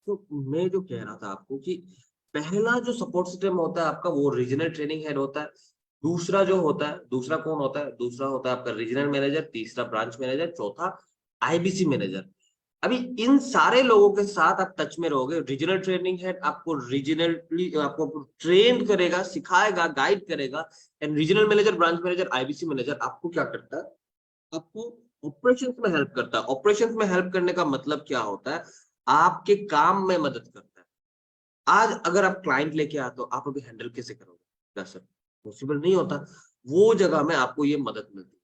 तो मैं जो कह रहा था आपको कि पहला जो सपोर्ट सिस्टम होता है आपका वो रीजनल ट्रेनिंग हेड होता है। दूसरा जो होता है, दूसरा कौन होता है? दूसरा होता है आपका रीजनल मैनेजर, तीसरा ब्रांच मैनेजर, चौथा आईबीसी मैनेजर। अभी इन सारे लोगों के साथ आप टच में रहोगे। रीजनल ट्रेनिंग हेड आपको रीजनली आपको ट्रेन करेगा, सिखाएगा, गाइड करेगा। And regional manager, branch manager, IBC manager आपको क्या करता है? आपको ऑपरेशंस में हेल्प करता है। ऑपरेशंस में हेल्प करने का मतलब क्या होता है? आपके काम में मदद करता है। आज अगर आप क्लाइंट लेके आते हो, आप अभी हैंडल कैसे करोगे? सर पॉसिबल नहीं होता। वो जगह में आपको ये मदद मिलती है।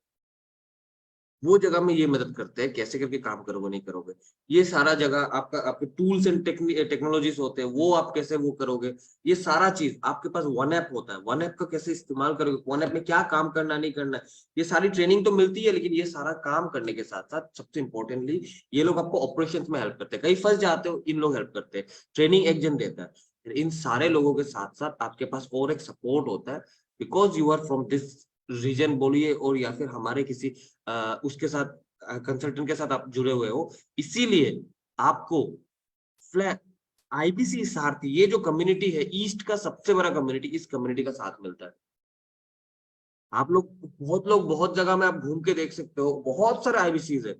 वो जगह में ये मदद करते हैं, कैसे करके काम करोगे नहीं करोगे। ये सारा जगह आपका, आपके टूल्स एंड टेक्नोलॉजीज होते हैं, वो आप कैसे वो करोगे। ये सारा चीज आपके पास वन ऐप होता है। वन ऐप का कैसे इस्तेमाल करोगे, वन ऐप में क्या काम करना नहीं करना है, ये सारी ट्रेनिंग तो मिलती है। लेकिन ये सारा काम करने के साथ साथ सबसे इंपॉर्टेंटली ये लोग आपको ऑपरेशन में हेल्प करते हैं। कहीं फंस जाते हो, इन लोग हेल्प करते हैं। ट्रेनिंग एक जन देता है। फिर इन सारे लोगों के साथ साथ आपके पास और एक सपोर्ट होता है। Because you are from this region बोलिए, और या फिर हमारे किसी उसके साथ कंसल्टेंट के साथ आप जुड़े हुए हो, इसीलिए आपको फ्लैट आईबीसी सारथी, ये जो कम्युनिटी है ईस्ट का सबसे बड़ा कम्युनिटी, इस कम्युनिटी का साथ मिलता है। आप लोग बहुत जगह में आप घूम के देख सकते हो, बहुत सारे आईबीसीज है,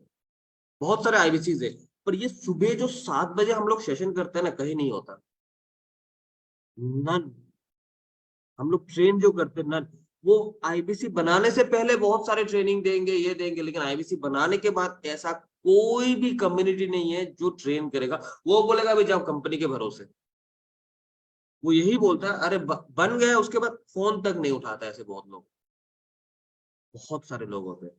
बहुत सारे आईबीसीज है। पर ये सुबह जो 7 बजे हम लोग सेशन करते हैं ना, कहीं नहीं होता। नन। हम लोग ट्रेन जो करते हैं नन। वो आईबीसी बनाने से पहले बहुत सारे ट्रेनिंग देंगे, ये देंगे, लेकिन आईबीसी बनाने के बाद ऐसा कोई भी कम्युनिटी नहीं है जो ट्रेन करेगा। वो बोलेगा भाई जाओ कंपनी के भरोसे। वो यही बोलता है, अरे बन गया, उसके बाद फोन तक नहीं उठाता। ऐसे बहुत लोग, बहुत सारे लोग होते हैं।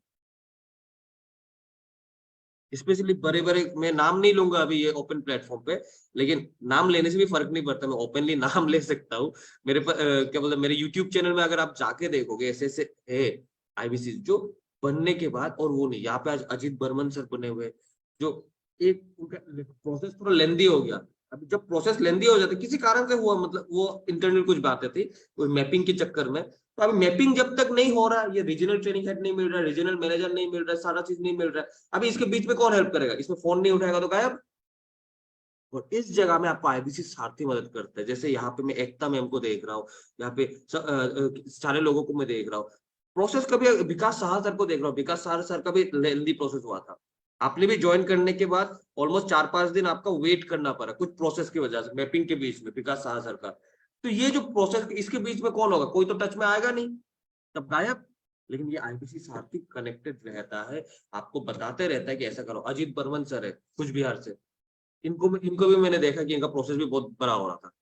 स्पेशली बड़े बड़े, मैं नाम नहीं लूंगा अभी ये ओपन प्लेटफॉर्म पे, लेकिन नाम लेने से भी फर्क नहीं पड़ता, मैं ओपनली नाम ले सकता हूँ। मेरे पर क्या बोलते हैं, मेरे यूट्यूब चैनल में अगर आप जाके देखोगे, ऐसे ऐसे है आईबीसी जो बनने के बाद। और वो नहीं, यहाँ पे आज अजीत बर्मन सर बने हुए, जो एक उनका प्रोसेस थोड़ा लेंदी हो गया। अभी जब प्रोसेस लेंदी हो जाता है किसी कारण से हुआ, मतलब वो इंटरनल कुछ बातें थी, वो मैपिंग के चक्कर में। तो अभी मैपिंग जब तक नहीं हो रहा, ये रीजनल ट्रेनिंग हेड नहीं मिल रहा, रीजनल मैनेजर नहीं मिल रहा, सारा चीज नहीं मिल रहा है। अभी इसके बीच में कौन हेल्प करेगा? इसमें फोन नहीं उठाएगा तो गायब। और इस जगह में आपको आईबीसी सारथी मदद करता है। जैसे यहाँ पे मैं एकता मैम को देख रहा हूँ, यहाँ पे सारे लोगों को मैं देख रहा हूँ। प्रोसेस कभी विकास साहा सर को देख रहा हूँ, विकास साहा सर का भी लेंदी प्रोसेस हुआ था। आपने भी ज्वाइन करने के बाद ऑलमोस्ट 4-5 दिन आपका वेट करना पड़ा कुछ प्रोसेस की वजह से, मैपिंग के बीच में विकास साहा सर का। तो ये जो प्रोसेस, इसके बीच में कौन होगा? कोई तो टच में आएगा नहीं, तब गायब। लेकिन ये आईबीसी सारथी कनेक्टेड रहता है, आपको बताते रहता है कि ऐसा करो। अजीत बर्मन सर है कुछ बिहार से, इनको भी मैंने देखा कि इनका प्रोसेस भी बहुत बड़ा हो रहा था।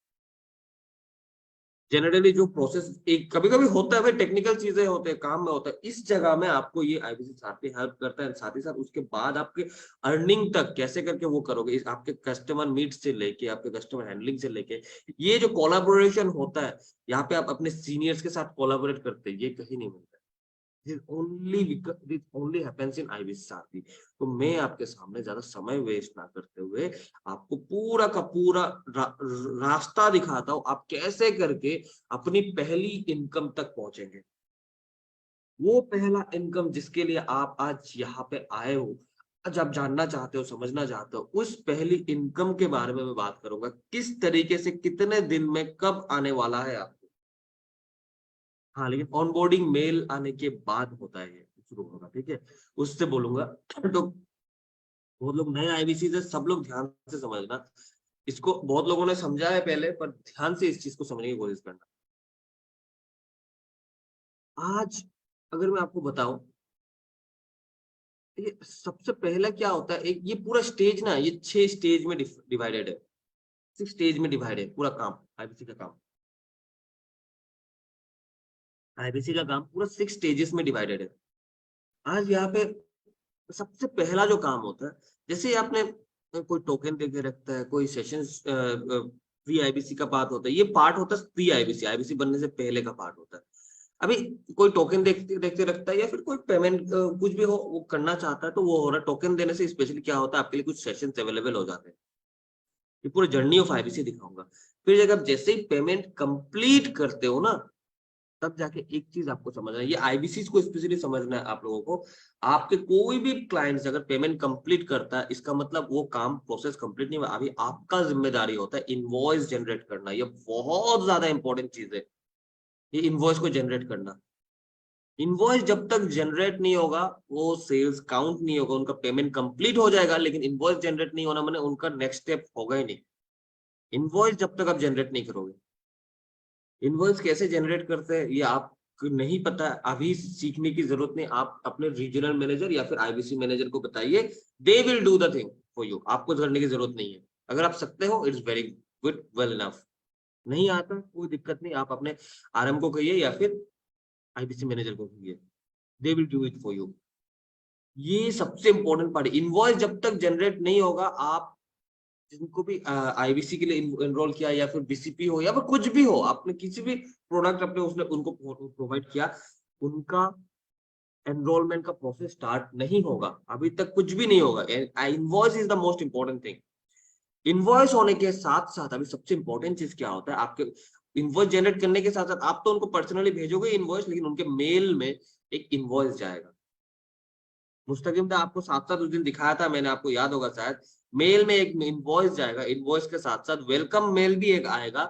जनरली जो प्रोसेस एक कभी कभी होता है भाई, टेक्निकल चीजें होते हैं, काम में होता है, इस जगह में आपको ये आईबीसी साथ ही हेल्प करता है। साथ ही साथ उसके बाद आपके अर्निंग तक कैसे करके वो करोगे, आपके कस्टमर मीट से लेके आपके कस्टमर हैंडलिंग से लेके, ये जो कोलाबोरेशन होता है, यहाँ पे आप अपने सीनियर्स के साथ कोलाबोरेट करते हैं, ये कहीं नहीं मिलता है। This only happens in IBC सारथी। तो मैं आपके सामने ज्यादा समय वेस्ट ना करते हुए आपको पूरा का पूरा रास्ता दिखाता हूँ, आप कैसे करके अपनी पहली इनकम तक पहुंचेंगे। वो पहला इनकम जिसके लिए आप आज यहाँ पे आए हो, आज आप जानना चाहते हो, समझना चाहते हो, उस पहली इनकम के बारे में मैं बात करूंगा। किस तरीके से, कितने दिन में, कब आने वाला है आपको। हाँ, लेकिन ऑनबोर्डिंग मेल आने के बाद होता है, ये शुरू होगा, ठीक है। उससे बोलूंगा। तो बहुत लोग नए आईबीसी से, सब लोग ध्यान से समझना इसको। बहुत लोगों ने समझा है पहले, पर ध्यान से इस चीज को समझने की कोशिश करना। आज अगर मैं आपको बताऊं, ये सबसे पहला क्या होता है, एक ये पूरा स्टेज ना, ये 6 स्टेज में डिवाइडेड है। 6 स्टेज में डिवाइड है पूरा काम, आईबीसी का काम। आईबीसी का काम पूरा 6 स्टेजेस में डिवाइडेड है। आज यहाँ पे सबसे पहला जो काम होता है, जैसे आपने कोई टोकन देके रखता है, कोई सेशन प्री आईबीसी का पार्ट होता है, ये पार्ट होता है प्री आईबीसी, आईबीसी बनने से पहले का पार्ट होता है। अभी कोई टोकन देखते देखते रखता है, या फिर कोई पेमेंट कुछ भी हो वो करना चाहता है, तो वो हो रहा है। टोकन देने से स्पेशली क्या होता है, आपके लिए कुछ सेशन अवेलेबल हो जाते हैं। ये पूरे जर्नी ऑफ आईबीसी दिखाऊंगा। फिर जब आप जैसे ही पेमेंट कंप्लीट करते हो ना, तब जाके एक चीज आपको समझना है, ये आईबीसी को स्पेशली समझना है आप लोगों को। आपके कोई भी क्लाइंट्स अगर पेमेंट कंप्लीट करता है, इसका मतलब वो काम प्रोसेस कंप्लीट नहीं हुआ। अभी आपका जिम्मेदारी होता है इनवॉइस जनरेट करना। ये बहुत ज्यादा इंपॉर्टेंट चीज है, ये इनवॉइस को जनरेट करना। इनवॉइस जब तक जनरेट नहीं होगा, वो सेल्स काउंट नहीं होगा, उनका पेमेंट कंप्लीट हो जाएगा, लेकिन इनवॉइस जनरेट नहीं होना मैंने उनका नेक्स्ट स्टेप होगा ही नहीं। इनवॉइस जब तक आप जनरेट नहीं करोगे, इनवॉइस कैसे जनरेट करते हैं ये आपको नहीं पता, अभी सीखने की जरूरत नहीं। आप अपने रीजनल मैनेजर या फिर आईबीसी मैनेजर को बताइए, they will do the thing for you. आपको करने की जरूरत नहीं है। अगर आप सकते हो, it's very good, well enough. नहीं आता, कोई दिक्कत नहीं, आप अपने आरएम को कहिए या फिर आईबीसी मैनेजर को कहिए, they will do it for you. ये सबसे इंपॉर्टेंट पार्ट है। इनवॉइस जब तक जनरेट नहीं होगा, आप जिनको भी आईबीसी के लिए एनरोल किया या फिर बीसीपी हो या फिर कुछ भी हो, आपने किसी भी प्रोडक्ट अपने उसने उनको प्रोवाइड किया, उनका एनरोलमेंट का प्रोसेस स्टार्ट नहीं होगा, अभी तक कुछ भी नहीं होगा। Invoice is the most important thing. Invoice होने के साथ साथ अभी सबसे इंपॉर्टेंट चीज क्या होता है, आपके इनवॉइस जनरेट करने के साथ साथ आप तो उनको पर्सनली भेजोगे इनवॉइस, लेकिन उनके मेल में एक इनवॉइस जाएगा। मुस्तकिम था, आपको साथ साथ उस दिन दिखाया था मैंने, आपको याद होगा शायद। मेल में एक इनवॉइस जाएगा, इनवॉइस के साथ साथ वेलकम मेल भी एक आएगा।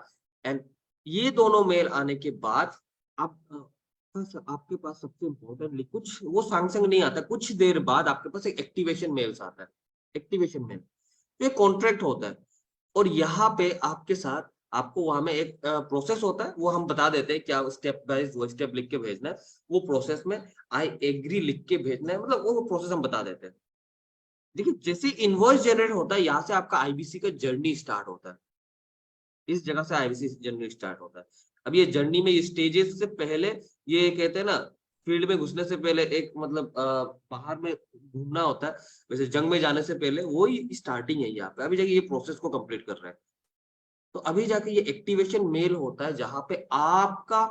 एंड ये दोनों मेल आने के बाद आप आपके पास सबसे इम्पोर्टेंटली कुछ वो सैंक्शन नहीं आता, कुछ देर बाद आपके पास एक एक्टिवेशन मेल्स आता है। एक्टिवेशन मेल ये कॉन्ट्रैक्ट होता है, और यहाँ पे आपके साथ आपको वहां में एक प्रोसेस होता है, वो हम बता देते हैं क्या स्टेप बाय वो स्टेप लिख के भेजना है। वो प्रोसेस में आई एग्री लिख के भेजना है, मतलब वो प्रोसेस हम बता देते हैं। देखिए, जैसे इनवॉइस जनरेट होता है, यहाँ से आपका आईबीसी का जर्नी स्टार्ट होता है। इस जगह से आईबीसी जर्नी स्टार्ट होता है। अब ये जर्नी में स्टेजेस से पहले, ये कहते हैं ना, फील्ड में घुसने से पहले एक मतलब बाहर में घूमना होता है, वैसे जंग में जाने से पहले वही स्टार्टिंग है यहाँ पे। अभी जाके ये प्रोसेस को कंप्लीट कर रहे हैं, तो अभी जाके ये एक्टिवेशन मेल होता है, जहां पे आपका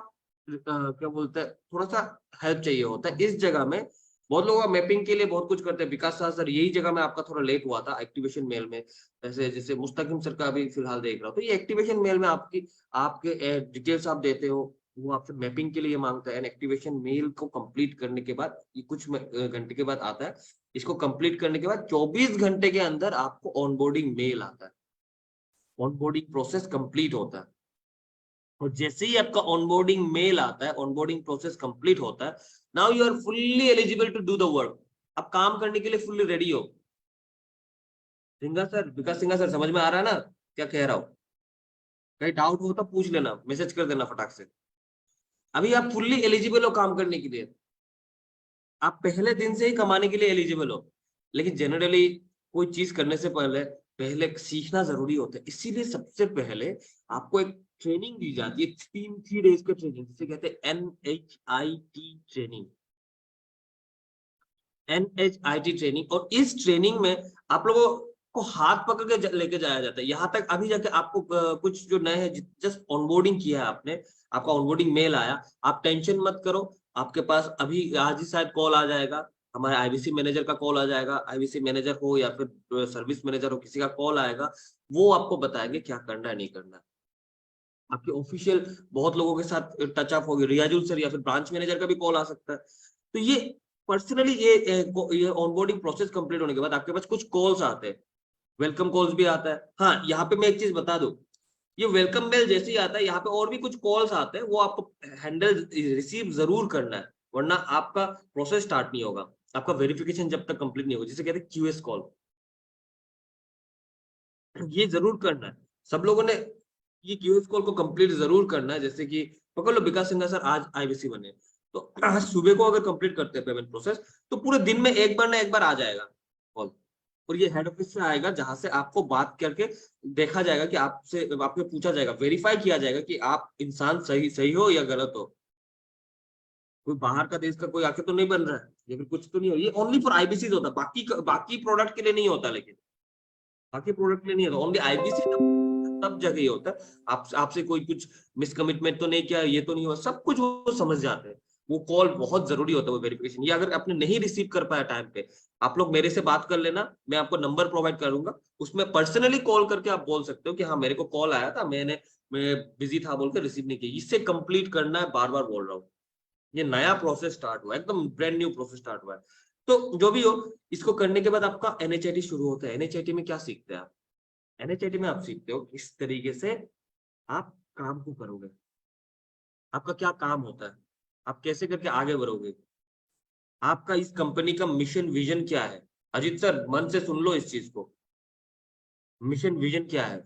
क्या बोलते हैं, थोड़ा सा हेल्प चाहिए होता है। इस जगह में बहुत लोग मैपिंग के लिए बहुत कुछ करते हैं। विकास सर, यही जगह में आपका थोड़ा लेट हुआ था एक्टिवेशन मेल में। जैसे जैसे मुस्तकिम सर का अभी फिलहाल देख रहा हूँ, तो ये एक्टिवेशन मेल में आपकी आपके डिटेल्स आप देते हो, वो आपसे मैपिंग के लिए मांगता है। एक्टिवेशन मेल को कंप्लीट करने के बाद, ये कुछ घंटे के बाद आता है। इसको कंप्लीट करने के बाद 24 घंटे के अंदर आपको ऑनबोर्डिंग मेल आता है, ऑनबोर्डिंग प्रोसेस कंप्लीट होता है। और जैसे ही आपका ऑनबोर्डिंग मेल आता है, ऑनबोर्डिंग प्रोसेस कंप्लीट होता है, now you are fully eligible to do the work. अब काम करने के लिए फुल्ली रेडी हो। सिंगा सर, विकास सिंगा सर, समझ में आ रहा है ना क्या कह रहा हूँ? कहीं डाउट हो तो पूछ लेना, मैसेज कर देना फटाक से। अभी आप फुल्ली एलिजिबल हो काम करने के लिए, आप पहले दिन से ही कमाने के लिए एलिजिबल हो। लेकिन जनरली कोई चीज करने से पहले पहले सीखना जरूरी होता है, इसीलिए सबसे पहले आपको एक ट्रेनिंग दी जाती है, 3 डेज का ट्रेनिंग, जिसे कहते हैं NHIT ट्रेनिंग। NHIT ट्रेनिंग, और इस ट्रेनिंग में आप लोगों को हाथ पकड़ के लेके जाया जाता है। यहाँ तक अभी जाके आपको कुछ जो नए हैं, जस्ट ऑनबोर्डिंग किया है आपने, आपका ऑनबोर्डिंग मेल आया, आप टेंशन मत करो। आपके पास अभी आज ही शायद कॉल आ जाएगा, हमारे आईबीसी मैनेजर का कॉल आ जाएगा। आईबीसी मैनेजर हो या फिर सर्विस मैनेजर हो, किसी का कॉल आएगा, वो आपको बताएंगे क्या करना है नहीं करना है। आपके ऑफिशियल बहुत लोगों के साथ टच अप होगी, रियाजुल सर या फिर ब्रांच मैनेजर का भी कॉल आ सकता है। तो ये पर्सनली ये ऑनबोर्डिंग प्रोसेस कंप्लीट होने के बाद आपके पास कुछ कॉल्स आते हैं, वेलकम कॉल्स भी आता है। हाँ, यहाँ पे मैं एक चीज बता दूं, ये वेलकम मेल जैसे ही आता है, यहाँ पे और भी कुछ कॉल्स आते हैं, वो आपको हैंडल रिसीव जरूर करना है, वरना आपका प्रोसेस स्टार्ट नहीं होगा, आपका वेरिफिकेशन जब तक कंप्लीट नहीं होगा, जिसे कहते हैं क्यूएस कॉल। ये जरूर करना है सब लोगों ने, ये क्यूएस कॉल को कंप्लीट जरूर करना है। जैसे कि पकड़ लो, विकास सिंघा सर आज आईबीसी बने, तो आज सुबह को अगर कंप्लीट करते हैं पेमेंट प्रोसेस, तो पूरे दिन में एक बार ना एक बार आ जाएगा कॉल। और ये हेड ऑफिस से आएगा, जहां से आपको बात करके देखा जाएगा कि आपसे आपसे पूछा जाएगा, वेरीफाई किया जाएगा कि आप इंसान सही सही हो या गलत हो। कोई बाहर का देश का कोई आके तो नहीं बन रहा है, या फिर कुछ तो नहीं हो। ये ओनली फॉर आईबीसी होता है, बाकी प्रोडक्ट के लिए नहीं होता। लेकिन बाकी प्रोडक्ट के लिए नहीं होता, ओनली आईबीसी तब जगह ही होता है। आपसे कोई कुछ मिसकमिटमेंट तो नहीं किया, ये तो नहीं हुआ, सब कुछ वो समझ जाते हैं। वो कॉल बहुत जरूरी होता है, वो वेरिफिकेशन। ये अगर आपने नहीं रिसीव कर पाया टाइम पे, आप लोग मेरे से बात कर लेना, मैं आपको नंबर प्रोवाइड करूंगा, उसमें पर्सनली कॉल करके आप बोल सकते हो कि हाँ मेरे को कॉल आया था, मैं बिजी था बोल के रिसीव नहीं किया, इससे कंप्लीट करना है, बार बार बोल रहा हूँ। ये नया प्रोसेस स्टार्ट हुआ है, एकदम ब्रांड न्यू प्रोसेस स्टार्ट हुआ है। तो जो भी हो, इसको करने के बाद आपका एनएचआईटी शुरू होता है। एनएचआईटी में क्या सीखते हैं आप? एनएचआईटी में आप सीखते हो किस तरीके से आप काम को करोगे, आपका क्या काम होता है, आप कैसे करके आगे बढ़ोगे, आपका इस कंपनी का मिशन विजन क्या है। अजीत सर, मन से सुन लो इस चीज को, मिशन विजन क्या है,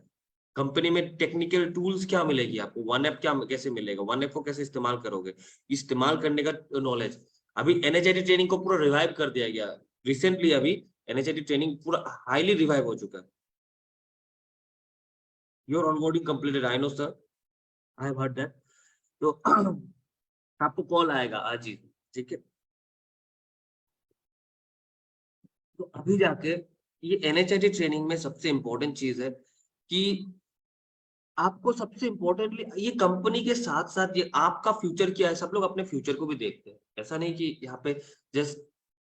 कंपनी में टेक्निकल टूल्स क्या मिलेगी आपको, वन ऐप क्या कैसे मिलेगा, वन ऐप को कैसे इस्तेमाल करोगे, इस्तेमाल करने का नॉलेज। अभी एनएचआईटी ट्रेनिंग को पूरा रिवाइव कर दिया गया रिसेंटली, अभी एनएचआईटी ट्रेनिंग पूरा हाईली रिवाइव हो चुका है। Your onboarding completed, I know sir, I have heard that. तो आपको कॉल आएगा आज ही, ठीक है। तो अभी जाके ये एनएचआईटी ट्रेनिंग में सबसे इंपॉर्टेंट चीज है कि आपको सबसे इम्पोर्टेंटली ये कंपनी के साथ साथ ये आपका फ्यूचर क्या है, सब लोग अपने फ्यूचर को भी देखते हैं। ऐसा नहीं कि यहाँ पे जस्ट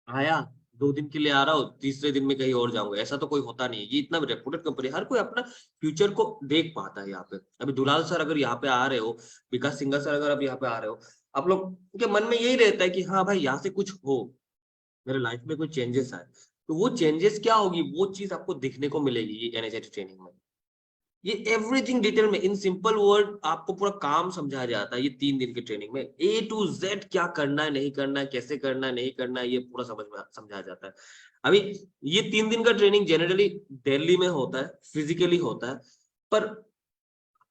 आया 2 दिन के लिए आ रहा हूँ, तीसरे दिन में कहीं और जाऊंगा, ऐसा तो कोई होता नहीं है। ये इतना रेपुटेड कंपनी, हर कोई अपना फ्यूचर को देख पाता है यहाँ पे। अभी दुलाल सर अगर यहाँ पे आ रहे हो, विकास सिंघल सर अगर आप यहाँ पे आ रहे हो, आप लोग के मन में यही रहता है कि हाँ भाई यहाँ से कुछ हो, मेरे लाइफ में कोई चेंजेस आए। तो वो चेंजेस क्या होगी, वो चीज आपको दिखने को मिलेगी ये एनएचआईटी ट्रेनिंग में। ये एवरीथिंग डिटेल में इन सिंपल वर्ड आपको पूरा काम समझाया जाता है ये 3 दिन की ट्रेनिंग में। ए टू जेड क्या करना है, नहीं करना है, कैसे करना है, नहीं करना है, ये पूरा समझ में समझाया जाता है। अभी ये 3 दिन का ट्रेनिंग जनरली दिल्ली में होता है, फिजिकली होता है, पर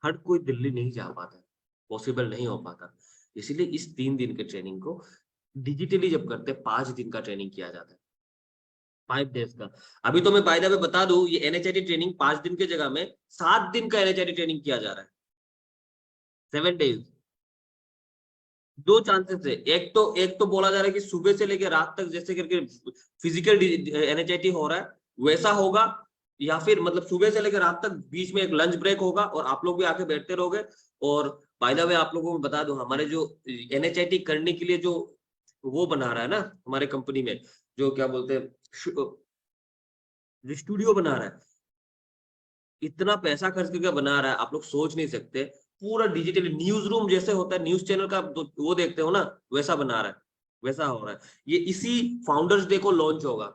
हर कोई दिल्ली नहीं जा पाता, पॉसिबल नहीं हो पाता। इसीलिए इस 3 दिन के ट्रेनिंग को डिजिटली जब करते हैं, 5 दिन का ट्रेनिंग किया जाता है, 5 डेज का। अभी तो मैं बाय द वे बता दूं, ये एनएचआईटी ट्रेनिंग 5 दिन की जगह में 7 दिन का एनएचआईटी ट्रेनिंग किया जा रहा है, 7 डेज। दो चांसेस है, एक तो बोला जा रहा है कि सुबह से लेकर रात तक जैसे करके फिजिकल एनएचआईटी हो रहा है वैसा होगा, या फिर मतलब सुबह से लेकर रात तक बीच में एक लंच ब्रेक होगा और आप लोग भी आके बैठते रहोगे। और बाय द वे आप लोगों को बता दूं, हमारे जो एनएचआईटी करने के लिए जो वो बना रहा है ना हमारे कंपनी में, जो क्या बोलते हैं, जो स्टूडियो बना रहा है, इतना पैसा खर्च करके बना रहा है, आप लोग सोच नहीं सकते। पूरा डिजिटली न्यूज रूम जैसे होता है, न्यूज चैनल का वो देखते हो ना, वैसा बना रहा है, वैसा हो रहा है। ये इसी फाउंडर्स डे को लॉन्च होगा,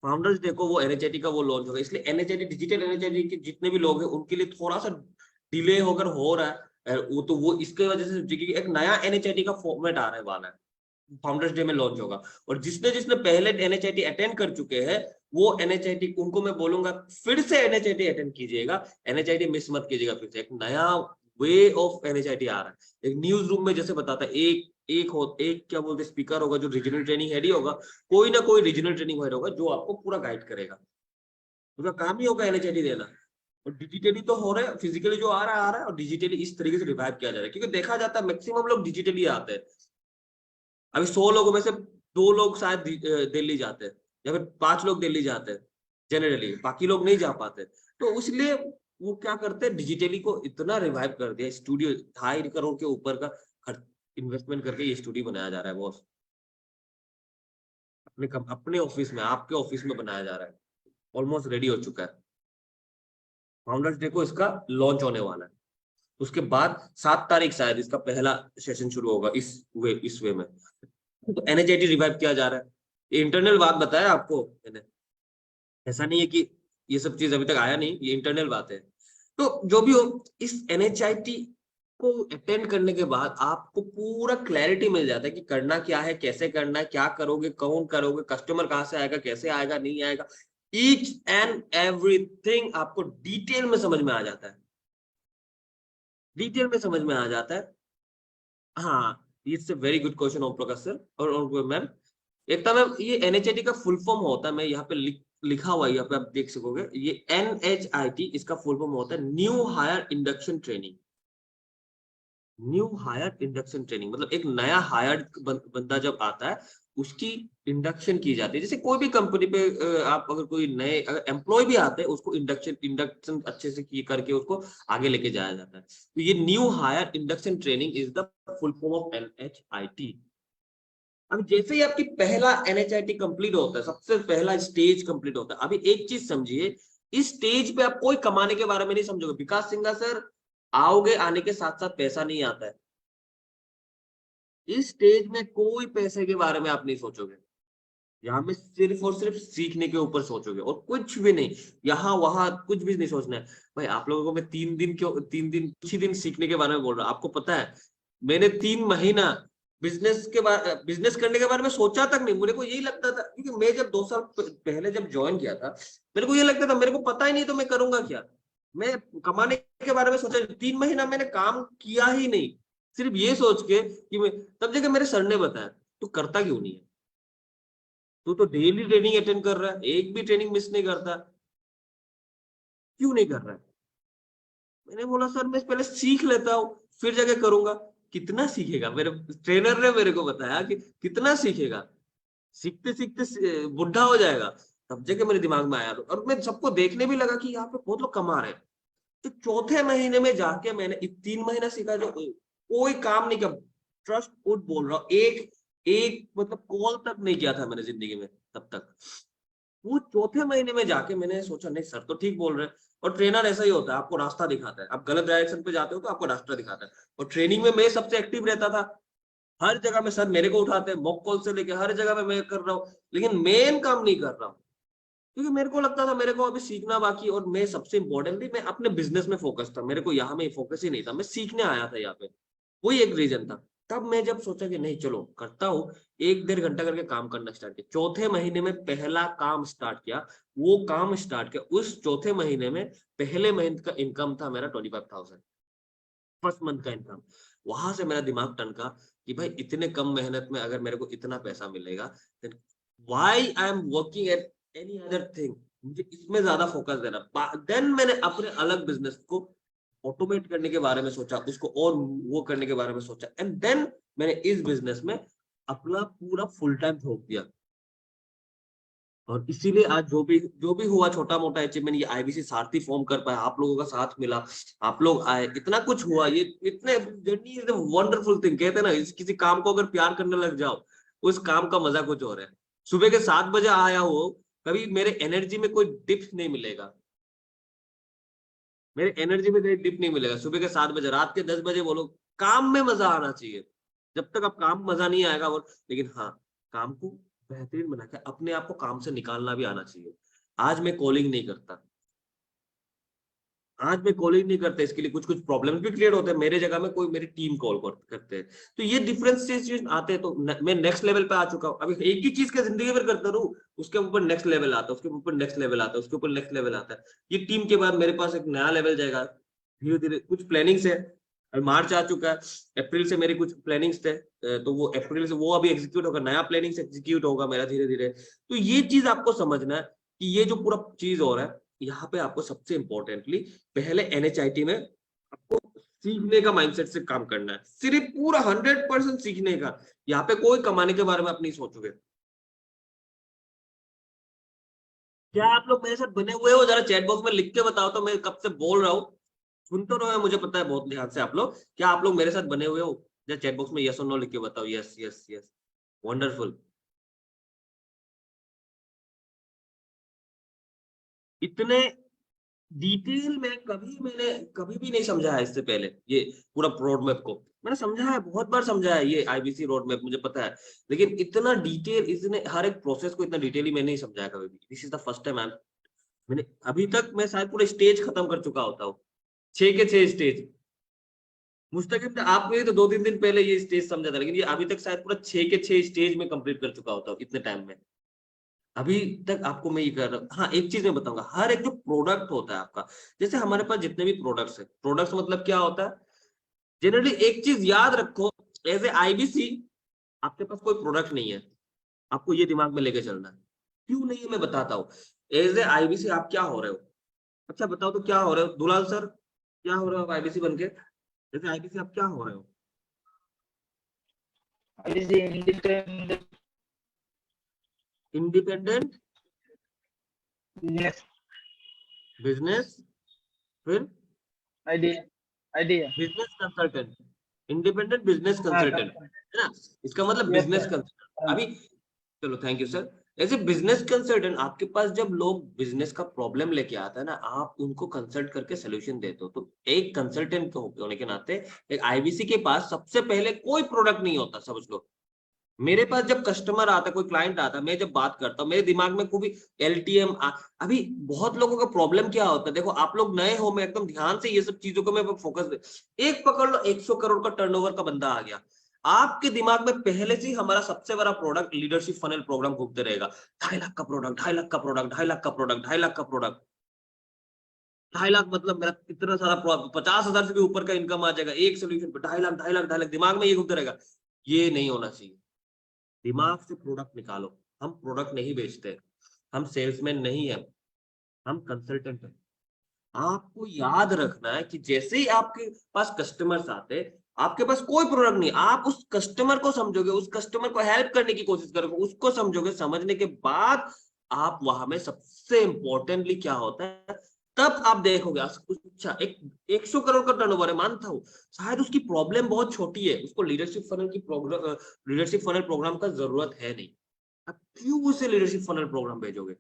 फाउंडर्स डे को वो एनएचआईटी का वो लॉन्च होगा। इसलिए एनएचआईटी, डिजिटल एनएचआईटी के जितने भी लोग हैं उनके लिए थोड़ा सा डिले होकर हो रहा है, वो तो वो इसके वजह से, क्योंकि एक नया एनएचआईटी का फॉर्मेट आ रहा है, वाला है, फाउंडर्स डे में लॉन्च होगा। और जिसने जिसने पहले एनएचआईटी अटेंड कर चुके हैं, वो एनएचआईटी, उनको मैं बोलूंगा फिर से एनएचआईटी अटेंड कीजिएगा, एनएचआईटी मिस मत कीजिएगा। फिर से एक नया वे ऑफ एनएचआईटी आ रहा है। एक न्यूज रूम में जैसे बताता है, एक क्या बोलते स्पीकर होगा जो रीजनल ट्रेनिंग हेड ही होगा, कोई ना कोई रीजनल ट्रेनिंग हेड होगा जो आपको पूरा गाइड करेगा। उसका काम ही होगा एनएचआईटी देना। और डिजिटली तो हो रहा है, फिजिकली जो आ रहा है, और डिजिटली इस तरीके से रिवाइव किया जा रहा है, क्योंकि देखा जाता है मैक्सिमम लोग डिजिटली आते हैं। अभी 100 लोगों में से 2 लोग शायद दिल्ली जाते हैं, या फिर 5 लोग दिल्ली जाते हैं जनरली, बाकी लोग नहीं जा पाते। तो इसलिए वो क्या करते हैं, डिजिटली को इतना रिवाइव कर दिया। स्टूडियो 2.5 करोड़ के ऊपर का इन्वेस्टमेंट करके ये स्टूडियो बनाया जा रहा है बॉस, अपने ऑफिस में, आपके ऑफिस में बनाया जा रहा है। ऑलमोस्ट रेडी हो चुका है, फाउंडर्स डे को इसका लॉन्च होने वाला है। उसके बाद 7 तारीख शायद इसका पहला सेशन शुरू होगा इस वे में। तो एनएचआईटी रिवाइव किया जा रहा है। ये इंटरनल बात बताया आपको मैंने, ऐसा नहीं है कि ये सब चीज अभी तक आया नहीं, ये इंटरनल बात है। तो जो भी हो, इस एनएचआईटी को अटेंड करने के बाद आपको पूरा क्लैरिटी मिल जाता है कि करना क्या है, कैसे करना है, क्या करोगे, कौन करोगे, कस्टमर कहाँ से आएगा, कैसे आएगा, नहीं आएगा, ईच एंड एवरीथिंग आपको डिटेल में समझ में आ जाता है, डिटेल में समझ में आ जाता है। हाँ, it's a very good question Om Prakash sir और मैम। एक तो मैम, ये एनएचआईटी का फुल फॉर्म होता है, मैं यहाँ पे लिखा हुआ है, यहाँ पे आप देख सकोगे, ये एनएचआईटी इसका फुल फॉर्म होता है new hire induction training. New hire induction training मतलब एक नया हायर्ड बंदा जब आता है, उसकी इंडक्शन की जाती है। जैसे कोई भी कंपनी पे आप अगर कोई नए अगर एम्प्लॉय भी आते हैं, उसको इंडक्शन अच्छे से की करके उसको आगे लेके जाया जाता है। तो ये new hire induction training is the full form of NHIT. अब जैसे ही आपकी पहला एनएचआईटी कंप्लीट होता है, सबसे पहला स्टेज कंप्लीट होता है, अभी एक चीज समझिए, इस स्टेज पे आप कोई कमाने के बारे में नहीं समझोगे। विकास सिंघा सर, आओगे, आने के साथ साथ पैसा नहीं आता है। इस स्टेज में कोई पैसे के बारे में आप नहीं सोचोगे। यहाँ पे सिर्फ और सिर्फ सीखने के ऊपर सोचोगे और कुछ भी नहीं, यहाँ वहां कुछ भी नहीं सोचना है। भाई आप लोगों को मैं 3 दिन क्यों, 3 दिन कुछ ही दिन सीखने के बारे में बोल रहा हूँ। आपको पता है मैंने 3 महीना बिजनेस करने के बारे में सोचा तक नहीं। मुझे को यही लगता था, क्योंकि मैं जब 2 साल पहले जब ज्वाइन किया था, मेरे को ये लगता था मेरे को पता ही नहीं तो मैं करूंगा क्या। मैं कमाने के बारे में सोचा 3 महीना मैंने काम किया ही नहीं, सिर्फ ये सोच के कि मैं, तब जगह मेरे सर ने बताया तू करता क्यों नहीं है, तू तो डेली ट्रेनिंग अटेंड कर रहा है, एक भी ट्रेनिंग मिस नहीं करता, क्यों नहीं कर रहा है। मैंने बोला सर मैं पहले सीख लेता हूँ फिर जगह करूंगा। कितना सीखेगा, मेरे ट्रेनर ने मेरे को बताया कि कितना सीखेगा, सीखते सीखते बुढ़ा हो जाएगा। तब जगह मेरे दिमाग में आया, और मैं सबको देखने भी लगा कि यहाँ पे बहुत लोग कमा रहे हैं। तो चौथे महीने में जाके मैंने 3 महीना सीखा जो कोई काम नहीं किया। ट्रस्ट वुड बोल रहा हूँ, एक एक मतलब कॉल तक नहीं किया था मैंने जिंदगी में तब तक। वो चौथे महीने में जाके मैंने सोचा नहीं सर तो ठीक बोल रहे हैं। और ट्रेनर ऐसा ही होता है, आपको रास्ता दिखाता है। आप गलत डायरेक्शन पे जाते हो तो आपको रास्ता दिखाता है। और ट्रेनिंग में मैं सबसे एक्टिव रहता था, हर जगह में सर मेरे को उठाते हैं, मॉक कॉल से लेके हर जगह में मैं कर रहा हूँ, लेकिन मेन काम नहीं कर रहा हूँ। क्योंकि मेरे को लगता था मेरे को अभी सीखना बाकी, और मैं सबसे इंपॉर्टेंटली मैं अपने बिजनेस में फोकस था। मेरे को यहाँ में फोकस ही नहीं था, मैं सीखने आया था यहाँ पे, वही एक रीजन था। तब मैं जब सोचा कि नहीं चलो करता हूँ, 1-1.5 घंटा करके काम करना स्टार्ट किया। चौथे महीने में पहला काम स्टार्ट किया, वो काम स्टार्ट किया उस चौथे महीने में पहले महीने का इनकम था मेरा 25,000, फर्स्ट मंथ का इनकम। वहां से मेरा दिमाग टनका कि भाई इतने कम मेहनत में अगर मेरे को इतना पैसा मिलेगा, then why I am working at any other thing, मुझे इसमें ज्यादा फोकस देना। देन मैंने अपने अलग बिजनेस को ऑटोमेट करने के बारे में सोचा, उसको और वो करने के बारे में सोचा, एंड देन मैंने इस बिजनेस में अपना पूरा फुल टाइम झोंक दिया। और इसीलिए आज जो भी हुआ छोटा मोटा अचीवमेंट, ये आईबीसी सारथी फॉर्म कर पाया, आप लोगों का साथ मिला, आप लोग आए, इतना कुछ हुआ। ये इतने जर्नी इज वंडरफुल थिंग। कहते हैं ना, किसी काम को अगर प्यार करने लग जाओ, उस काम का मजा कुछ और है। सुबह के 7 बजे आया हो, कभी मेरे एनर्जी में कोई डिप नहीं मिलेगा, मेरे एनर्जी में कोई डिप नहीं मिलेगा। सुबह के 7 बजे, रात के 10 बजे बोलो, काम में मजा आना चाहिए। जब तक आप काम मजा नहीं आएगा वो, लेकिन हाँ, काम को बेहतरीन बना के अपने आप को काम से निकालना भी आना चाहिए। आज मैं कॉलिंग नहीं करता, आज मैं कॉलिंग नहीं करता, इसके लिए कुछ कुछ प्रॉब्लम्स भी क्रिएट होते हैं। मेरे जगह में कोई मेरी टीम कॉल करते हैं, तो ये डिफरेंशिएशन आते हैं। तो मैं नेक्स्ट लेवल पे आ चुका हूँ। अभी एक ही चीज का जिंदगी भर करता रहूं, उसके ऊपर नेक्स्ट लेवल आता है, उसके ऊपर नेक्स्ट लेवल आता है, उसके ऊपर नेक्स्ट लेवल आता है। ये टीम के बाद मेरे पास एक नया लेवल जाएगा धीरे धीरे। कुछ प्लानिंग्स है, अभी मार्च आ चुका है, अप्रैल से मेरी कुछ प्लानिंग्स थे, तो वो अप्रैल से वो अभी एग्जीक्यूट होगा, नया प्लानिंग्स एग्जीक्यूट होगा मेरा धीरे धीरे। तो ये चीज आपको समझना है कि ये जो पूरा चीज हो रहा है, यहाँ पे आपको सबसे इंपॉर्टेंटली पहले एनएचआईटी में आपको सीखने का माइंडसेट से काम करना है, सिर्फ पूरा 100% सीखने का। यहाँ पे कोई कमाने के बारे में आप नहीं सोचोगे। क्या आप लोग मेरे साथ बने हुए हो? जरा चैट बॉक्स में लिख के बताओ तो, मैं कब से बोल रहा हूँ, सुन तो रहे हो, मुझे पता है बहुत ध्यान से आप लोग। क्या आप लोग मेरे साथ बने हुए हो? जरा चैट बॉक्स में यस और नो लिख के बताओ। Yes yes yes, wonderful. इतने डिटेल में मैंने कभी भी नहीं समझा है इससे पहले, ये पूरा रोड मैप को मैंने समझा है, बहुत बार समझा है ये आईबीसी रोड मैप, मुझे पता है। लेकिन इतना डिटेल, इसने हर एक प्रोसेस को इतना डिटेली मैंने नहीं समझाया कभी भी। This is the first time मैंने अभी तक, मैं शायद पूरा स्टेज खत्म कर चुका होता हूँ, 6 के 6 स्टेज। मुस्तकिल आप मेरे तो 2-3 दिन पहले ये स्टेज समझा था, लेकिन ये अभी तक शायद पूरा 6 के 6 स्टेज में कंप्लीट कर चुका होता हूँ इतने टाइम में। अभी तक आपको मैं ये कर रहा हूँ। हाँ, एक चीज मैं बताऊंगा, हर एक जो प्रोडक्ट होता है आपका, जैसे हमारे पास जितने भी प्रोडक्ट्स है, प्रोडक्ट्स मतलब क्या होता है, जनरली एक चीज याद रखो, एज ए आईबीसी आपके पास कोई प्रोडक्ट नहीं है, आपको ये दिमाग में लेके चलना है। क्यों नहीं है मैं बताता हूँ। एज ए आईबीसी आप क्या हो रहे हो? अच्छा बताओ तो क्या हो रहे हो दुलाल सर, क्या हो रहे हो आईबीसी बन के? जैसे आईबीसी आप क्या हो रहे हो? independent इंडिपेंडेंट business बिजनेस, फिर idea idea business consultant, independent business consultant, company. है ना? इसका मतलब Yes बिजनेस sir. कंसल्टेंट। अभी चलो, thank you sir. As a business consultant आपके पास जब लोग बिजनेस का प्रॉब्लम लेके आता है ना, आप उनको कंसल्ट करके सोल्यूशन देते हो। तो एक कंसल्टेंट होने के नाते एक आईबीसी के पास सबसे पहले कोई प्रोडक्ट नहीं होता, समझ लो। मेरे पास जब कस्टमर आता है, कोई क्लाइंट आता है, मैं जब बात करता हूँ, मेरे दिमाग में कोई एलटीएम अभी बहुत लोगों का प्रॉब्लम क्या होता है, देखो आप लोग नए हो, मैं एकदम ध्यान से ये सब चीजों को मैं फोकस, एक पकड़ लो 100 करोड़ का टर्नओवर का बंदा आ गया, आपके दिमाग में पहले से ही हमारा सबसे बड़ा प्रोडक्ट लीडरशिप फनल प्रोग्राम घूमते रहेगा। 2.5 लाख का प्रोडक्ट, 2.5 लाख का प्रोडक्ट, 2.5 लाख का प्रोडक्ट, 2.5 लाख का प्रोडक्ट, 2.5 लाख मतलब मेरा इतना सारा 50,000 से भी ऊपर का इनकम आ जाएगा एक सोल्यूशन पे। 2.5 लाख, 2.5 लाख, 2.5 लाख, दिमाग में ये घूमते रहेगा। ये नहीं होना चाहिए। दिमाग से प्रोडक्ट निकालो। हम प्रोडक्ट नहीं बेचते, हम सेल्समैन नहीं है, हम कंसल्टेंट है। आपको याद रखना है कि जैसे ही आपके पास कस्टमर्स आते, आपके पास कोई प्रोडक्ट नहीं, आप उस कस्टमर को समझोगे, उस कस्टमर को हेल्प करने की कोशिश करोगे, उसको समझोगे, समझने के बाद आप वहां में सबसे इंपॉर्टेंटली क्या होता है, तब आप देखोगे। अच्छा, एक 100 करोड़ का टर्नओवर है, मानता हूं, शायद उसकी प्रॉब्लम बहुत छोटी है, उसको लीडरशिप फनल प्रोग्राम का जरूरत है नहीं। आप क्यों उसे लीडरशिप फनल प्रोग्राम भेजोगे?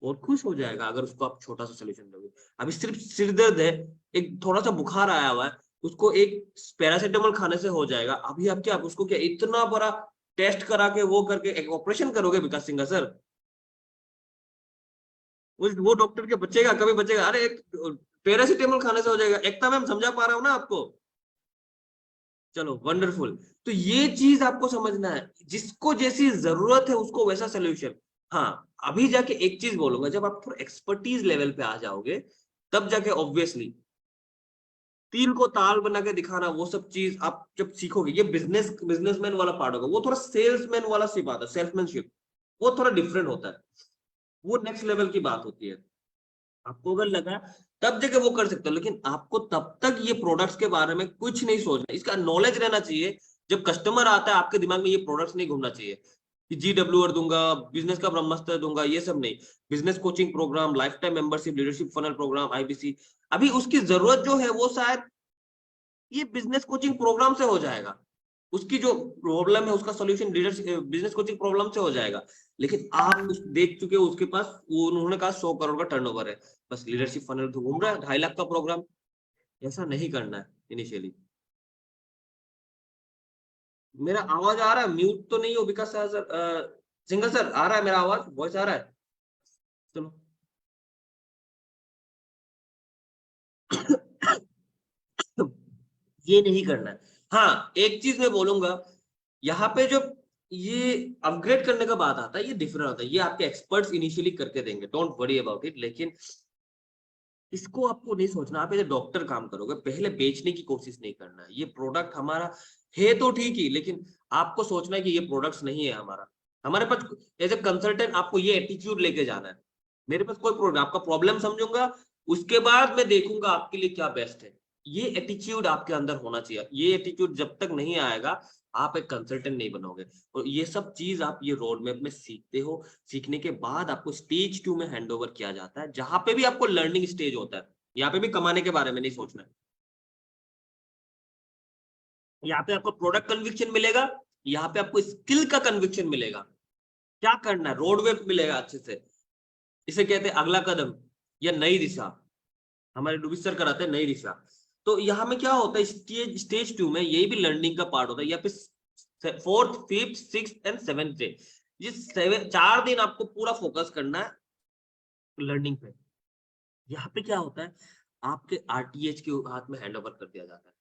और खुश हो जाएगा अगर उसको आप छोटा सा सोल्यूशन दोगे। अभी सिर्फ सिर दर्द है, एक थोड़ा सा बुखार आया हुआ है, उसको एक पैरासिटामोल खाने से हो जाएगा। अभी आप क्या, उसको क्या इतना बड़ा टेस्ट करा के वो करके एक ऑपरेशन करोगे विकास सिंह सर? वो डॉक्टर के बचेगा, कभी बचेगा? अरे एक पैरासिटामोल खाने से हो जाएगा। एकता मैम, समझा पा रहा हूँ ना आपको? चलो वंडरफुल। तो ये चीज आपको समझना है, जिसको जैसी जरूरत है उसको वैसा सोल्यूशन। हाँ, अभी जाके एक चीज बोलूंगा, जब आप थोड़ा एक्सपर्टीज लेवल पे आ जाओगे, तब जाके ऑब्वियसली तीर को ताल बना के दिखाना, वो सब चीज आप जब सीखोगे, ये बिजनेसमैन वाला पार्ट होगा। वो थोड़ा सेल्समैन वाला सी बात है, सेल्समैनशिप, वो थोड़ा डिफरेंट होता है, वो नेक्स्ट लेवल की बात होती है। आपको अगर लगा तब जगह वो कर सकते हो, लेकिन आपको तब तक ये प्रोडक्ट्स के बारे में कुछ नहीं सोचना, इसका नॉलेज रहना चाहिए। जब कस्टमर आता है आपके दिमाग में ये प्रोडक्ट्स नहीं घूमना चाहिए कि GWR दूंगा, बिजनेस का ब्रह्मास्त्र दूंगा, ये सब नहीं। Business coaching program, lifetime membership, leadership funnel program, IBC, अभी उसकी जरूरत जो है वो शायद ये बिजनेस कोचिंग प्रोग्राम से हो जाएगा। उसकी जो प्रॉब्लम है उसका solution leadership business coaching problem से हो जाएगा। लेकिन आप उस देख चुके हो, उसके पास वो उन्होंने कहा 100 करोड़ का टर्नओवर है, बस लीडरशिप फनल तो घूम रहा है, 2.5 लाख का प्रोग्राम। ऐसा नहीं करना है इनिशियली। मेरा आवाज आ रहा है? म्यूट तो नहीं हो विकास सर? सिंगल सर, आ रहा है मेरा आवाज, वॉइस आ रहा है? चलो। ये नहीं करना है। हाँ, एक चीज मैं बोलूंगा, यहाँ पे जो ये अपग्रेड करने का बात आता है, ये डिफरेंट होता है, ये आपके एक्सपर्ट्स इनिशियली करके देंगे, डोंट वरी अबाउट इट। लेकिन इसको आपको नहीं सोचना, आप एज डॉक्टर काम करोगे, पहले बेचने की कोशिश नहीं करना है। ये प्रोडक्ट हमारा है तो ठीक ही, लेकिन आपको सोचना है कि ये प्रोडक्ट्स नहीं है हमारा। हमारे पास एज ए कंसल्टेंट आपको ये एटीट्यूड लेके जाना है, मेरे पास कोई प्रॉब्लम, आपका प्रॉब्लम समझूंगा, उसके बाद मैं देखूंगा आपके लिए क्या बेस्ट है। ये एटीट्यूड आपके अंदर होना चाहिए। ये एटीट्यूड जब तक नहीं आएगा, आप एक कंसल्टेंट नहीं बनोगे। और ये सब चीज आप ये रोड मैप में सीखते हो। सीखने के बाद आपको स्टेज 2 में हैंड ओवर किया जाता है, जहां पे भी आपको लर्निंग स्टेज होता है। यहाँ पे भी कमाने के बारे में नहीं सोचना है। यहाँ पे आपको प्रोडक्ट कन्विक्शन मिलेगा, यहाँ पे आपको स्किल का कन्विक्शन मिलेगा, क्या करना है, रोड मैप मिलेगा अच्छे से। इसे कहते हैं अगला कदम या नई दिशा। हमारे डूबी सर कराते हैं नई दिशा। तो यहाँ में क्या होता है, स्टेज 2 में यही भी लर्निंग का पार्ट होता है। यहाँ पे 4th 5th 6th and 7th day, ये 4 दिन आपको पूरा फोकस करना है लर्निंग पे। यहाँ पे क्या होता है, आपके आरटीएच के हाथ में हैंड ओवर कर दिया जाता है,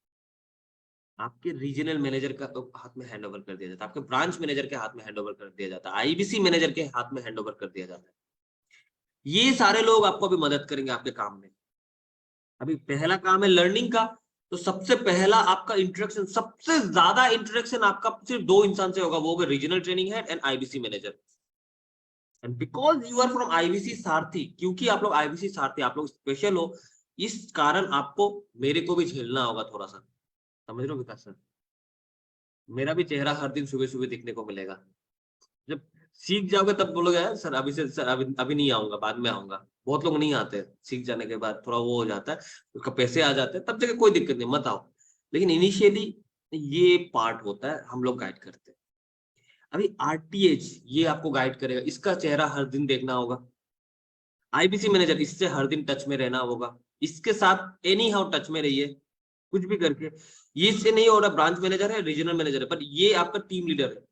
आपके रीजनल मैनेजर का हाथ में हैंड ओवर कर दिया जाता है, आपके ब्रांच मैनेजर के हाथ में हैंड ओवर कर दिया जाता है, आईबीसी मैनेजर के हाथ में हैंड ओवर कर दिया जाता है। ये सारे लोग आपको अभी मदद करेंगे आपके काम में। अभी पहला काम है लर्निंग का, तो सबसे पहला आपका इंटरेक्शन, सबसे ज्यादा इंटरेक्शन आपका सिर्फ 2 इंसान से होगा, वो होगा regional training head and IBC manager. And because you are from IBC Sarathi, क्योंकि आप लोग आईबीसी सारथी, आप लोग स्पेशल हो, इस कारण आपको मेरे को भी झेलना होगा थोड़ा सा। समझ रहे हो विकास सर? मेरा भी चेहरा हर दिन सुबह सुबह दिखने को मिलेगा। जब सीख जाओगे तब बोलोगे यार सर अभी से, सर अभी नहीं आऊंगा, बाद में आऊंगा। बहुत लोग नहीं आते, सीख जाने के बाद थोड़ा वो हो जाता है, उसका पैसे आ जाते हैं, तब जगह कोई दिक्कत नहीं, मत आओ। लेकिन इनिशियली ये पार्ट होता है, हम लोग गाइड करते हैं। अभी आरटीएच ये आपको गाइड करेगा, इसका चेहरा हर दिन देखना होगा। आईबीसी मैनेजर, इससे हर दिन टच में रहना होगा, इसके साथ एनी हाउ टच में रहिए कुछ भी करके। ये इससे नहीं हो रहा, ब्रांच मैनेजर है, रीजनल मैनेजर है, पर ये आपका टीम लीडर है।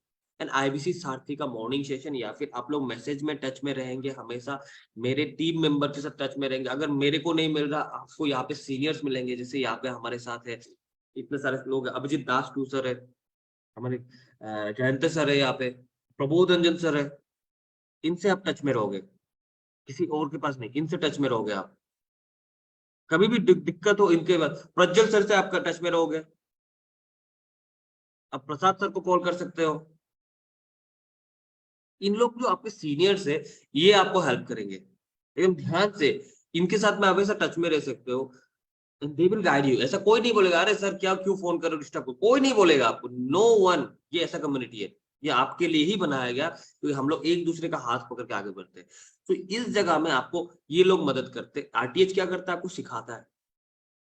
एंड आईबीसी सारथी का मॉर्निंग सेशन, या फिर आप लोग मैसेज में टच में रहेंगे हमेशा, मेरे टीम मेंबर के साथ टच में रहेंगे। अगर मेरे को नहीं मिल रहा, आपको यहाँ पे सीनियर्स मिलेंगे, जैसे यहाँ पे हमारे साथ है इतने सारे लोग हैं, अभिजीत दास टू सर है हमारे, जयंत सर है यहाँ पे, प्रबोध रंजन सर है, इनसे आप टच में रहोगे, किसी और के पास नहीं, इनसे टच में रहोगे आप। कभी भी दिक्कत हो इनके बाद, प्रज्वल सर से आपका टच में रहोगे, आप प्रसाद सर को कॉल कर सकते हो। इन लोग जो आपके सीनियर्स है, ये आपको हेल्प करेंगे एकदम ध्यान से, इनके साथ में हमेशा टच में रह सकते हो। They will guide you. ऐसा कोई नहीं बोलेगा अरे सर क्या क्यों फोन करो डिस्टर्ब को, कोई नहीं बोलेगा आपको, नो वन। ये ऐसा कम्युनिटी है, ये आपके लिए ही बनाया गया, क्योंकि हम लोग एक दूसरे का हाथ पकड़ के आगे बढ़ते हैं। तो इस जगह में आपको ये लोग मदद करते। आरटीएच क्या करता है, आपको सिखाता है।